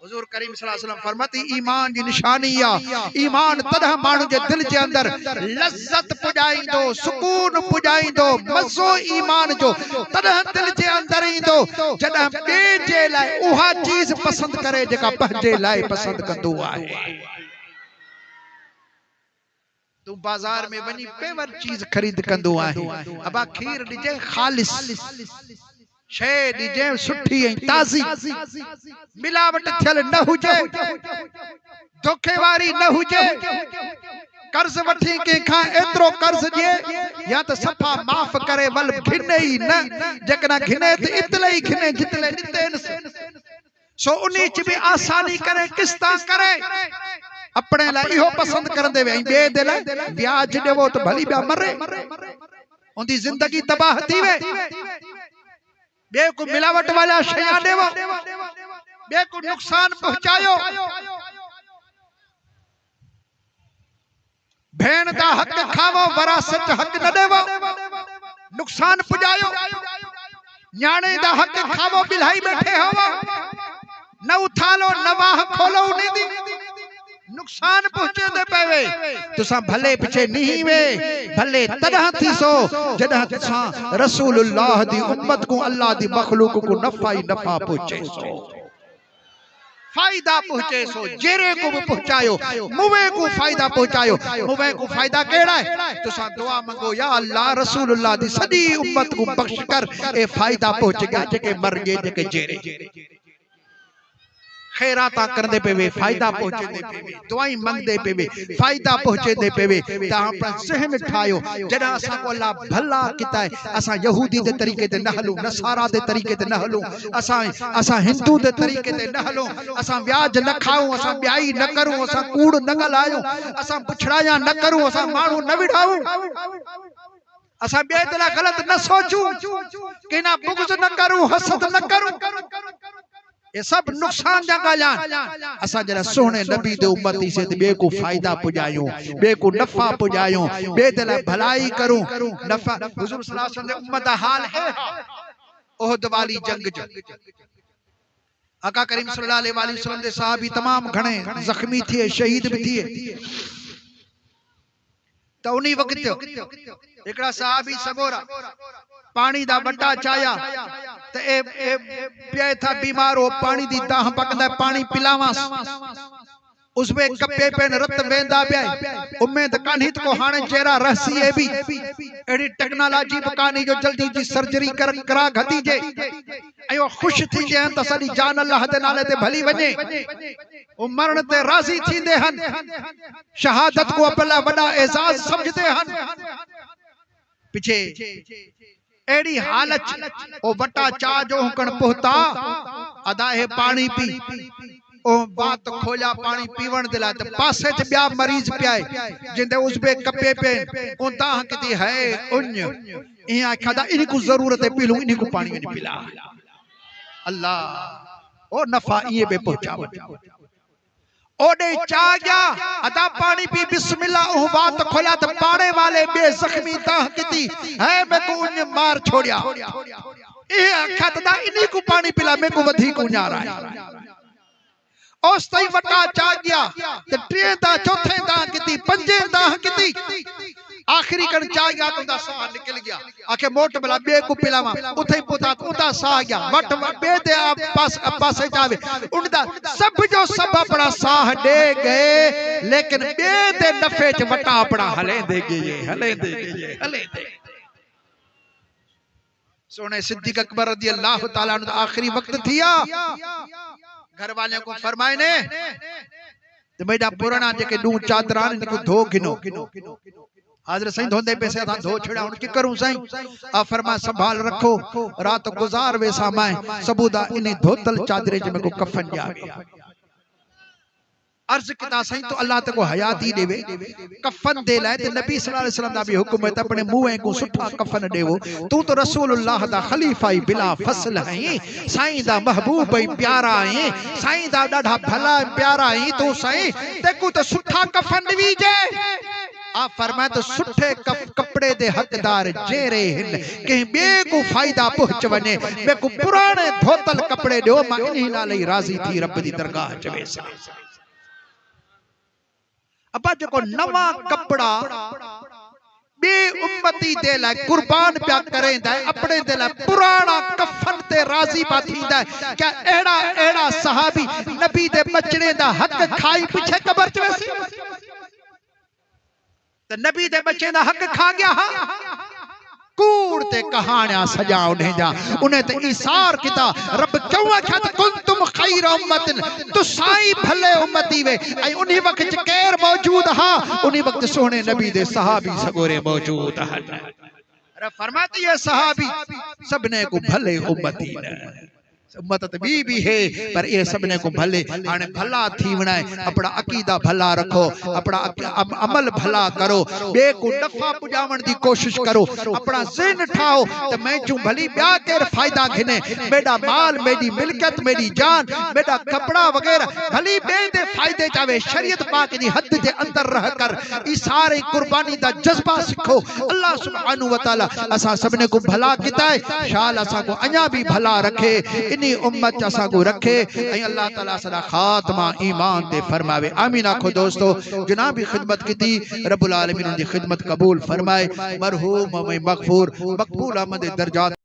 हुज़ूर करीम सल्लल्लाहु अलैहि वसल्लम फरमाती ईमान जी निशानी आहे ईमान तॾहिं माण्हू जे दिल जे अंदर लज़्ज़त पुॼाईंदो सुकून पुॼाईंदो मज़ो ईमान जो तॾहिं दिल जे अंदर ईंदो जॾहिं ॿिए जे लाइ उहा चीज़ पसंदि करे जेका पंहिंजे लाइ पसंदि कंदो आहे तू बाजार में वनी पेवर चीज खरीद कंदो आहे अबा खीर ॾिजे ख़ालिस शे ॾिजे सुठी ऐं ताज़ी मिलावट थियल न हुजे धोखे वारी न हुजे कर्ज वठी कंहिंखां एतिरो कर्ज ॾिए या त सफ़ा माफ़ करे वल घिने ई न जेकॾहिं घिने त इतले ई घिने जितले ॾिते न सो उन्हीं च भी आसानी करे किस्ता करे अपने ला इहो पसंद करंदे वे बे दे ला ब्याज देवो तो भली ब्या मरे उनकी जिंदगी तबाह थी वे बे को मिलावट वाला शया देवो बे को नुकसान पहुंचायो भेण दा हक खावो वरासत हक न देवो नुकसान पुजायो न्याणे दा हक खावो बिलाई बैठे होवो न उठालो न वाह खोलो नहीं दी नुकसान पहुंचे दे पेवे तुसा भले पिछे नहीं वे भले तदह थी सो जदह तुसा रसूलुल्लाह दी उम्मत को अल्लाह दी मखलूक को नफा ही नफा पहुंचे सो फायदा पहुंचे सो जेरे को भी पहुंचायो मुवे को फायदा पहुंचायो मुवे को फायदा केड़ा है तुसा दुआ मंगो या अल्लाह रसूलुल्लाह दी सदी उम्मत को बख्श कर ए फायदा पहुंच गया जेके मर गए जेके जेरे खैराता करदे पेवे फायदा पहुंचे दे पेवे दुआई मंगदे पेवे फायदा पहुंचे दे पेवे ता अपना जहन ठायो जदा असा को अल्लाह भला किता है असा यहूदी दे तरीके ते न हलू नसारा दे तरीके ते न हलू असा हिंदू दे तरीके ते न हलू असा व्याज न खाऊं असा ब्याई न करूं असा कूड़ न गलायूं असा पुछड़ाया न करूं असा मानू न विढ़ाऊं असा बेदला गलत न सोचूं कि ना बुग़्ज़ न करूं हसद न करूं ये सब नुकसान जा गालान असा जरा सोने नबी दे उम्मती से बे को फायदा पुजायूं बे को नफा पुजायूं बे दला भलाई करूं नफा हुजूर सल्लल्लाहु अलैहि वसल्लम उम्मत दा हाल है ओहद वाली जंग च आका करीम सल्लल्लाहु अलैहि वसल्लम दे सहाबी तमाम घणे जख्मी थे शहीद भी थे तो उन्हीं वक्त एकड़ा सहाबी सगोरा पानी दा बट्टा चाया ते ए पिया था बीमार हो पानी दी ताह पकदा पानी पिलावास उसमें कप्पे पे रत वेंदा पिया उम्मीद कान्हित को हाने चेहरा रहसी है भी एडी टेक्नोलॉजी बकानी जो जल्दी जी सर्जरी करा घती जे अयो खुश थी जे त सदी जान अल्लाह दे नाले ते भली वने ओ मरण ते राजी थींदे हन शहादत को अपना बड़ा एजाज समझदे हन पीछे एड़ी हालत ओ बटा चा जो हुकन पहुता अदा है पानी पी ओ बात खोला पानी पीवण दिला ते पासे च ब्या मरीज पियाए जिंदे उस पे कप्पे पे ओ ताह किती है उन ई आखदा इनको जरूरत है पी लूं इनको पानी नहीं पिला अल्लाह ओ नफा ये पे पहुंचाव ओडे चा गया अदा पानी पी बिस्मिल्लाह ओ बात खोला तो पाड़े वाले बेजख्मी ताह किती है मैं को उन मार छोड़िया ए खतदा इन्हीं को पानी पिला मैं को वधी को न्यारा है ओस तई वटा चा गया ते टे दा चौथे दा किती पंजे दा किती आखिरी कर चा गया तो दा सा निकल गया आके मोट बला बे को पिलावा उथे पोता उदा सा गया वट बे दे पास जावे उनदा सब जो सब अपना साह दे गए लेकिन बे दे नफे च वटा अपना हले दे गए सोने सिद्दीक अकबर रज़ी अल्लाह तआला अन्हु आखिरी वक्त थिया घर वाले को फरमाए ने तो मेरा पुराना जेके दू चादरान इनको धो गिनो हाजर सही धोंदे पैसे था धो छड़ा उनके करूं सही आ फरमा संभाल रखो रात गुजार वे सामाए सबूदा इन्हीं धोतल चादरे ज में को कफन जावे अर्ज किता सही तो अल्लाह तको हयाती देवे कफन दे लाए ते नबी सल्लल्लाहु अलैहि वसल्लम दा भी हुक्म है अपने मुंह को सुठा कफन देवो तू तो रसूलुल्लाह दा खलीफा ही बिला फसल है साईं दा महबूब ही प्यारा है साईं दा डाढा भला प्यारा है तू साईं तेको तो सुठा कफन दी जे आ फरमाए तो सुठे कपड़े दे हकदार जेरे हिन कहीं बे को फायदा पहुंच वने मैं को पुराने धोतल कपड़े दो मां इन्हीं नाल राजी थी रब दी दरगाह च वेसा अबा जो नवा कपड़ा बे उम्मती दे ला कुर्बान प्या करेंदा अपने दे ला पुराना कफन ते राजी पा थींदा क्या एड़ा एड़ा सहाबी नबी दे बचने दा हक खाई पीछे कबर च वैसी ते नबी दे बच्चे दा हक खा गया कूड़ ते कहानियां सजा उन्हें जा उन्हें ते इसार किता रब क्यों आख्या कुंतुम खैर उम्मतिन तुसाई भले उम्मती वे आई उन्हीं वक्त च केर मौजूद हा उन्हीं वक्त सोने नबी दे सहाबी सगोरे मौजूद हन अरे फरमाते ये सहाबी सबने को भले उम्मती ने उम्मत त ॿी भी है पर ये सबने को भले हाणे भला थी वणा अपना अकीदा भला रखो अपना अमल भला करो बे को नफा पुजावण दी कोशिश करो अपना ज़हन ठाओ तो मैं चूं भली ब्या केर फायदा घिने मेरा माल मेरी मिलकत मेरी जान मेरा कपड़ा वगैरह भली बे दे फायदे चावे शरीयत पाक दी हद दे अंदर रह कर ई सारे कुर्बानी दा जज्बा सीखो अल्लाह सुब्हानहू व तआला असा सबने को भला किताए शाल असा को अञा भी भला रखे इन्हीं उम्मत असा को रखे अल्लाह ताला सदा खात्मा ईमान दे फरमावे आमीन आखो दोस्तों जनाबी खिदमत की थी रब्बुल आलमीन उनकी खिदमत कबूल फरमाए मरहूम मगफूर मकबूल अहमद दर्जात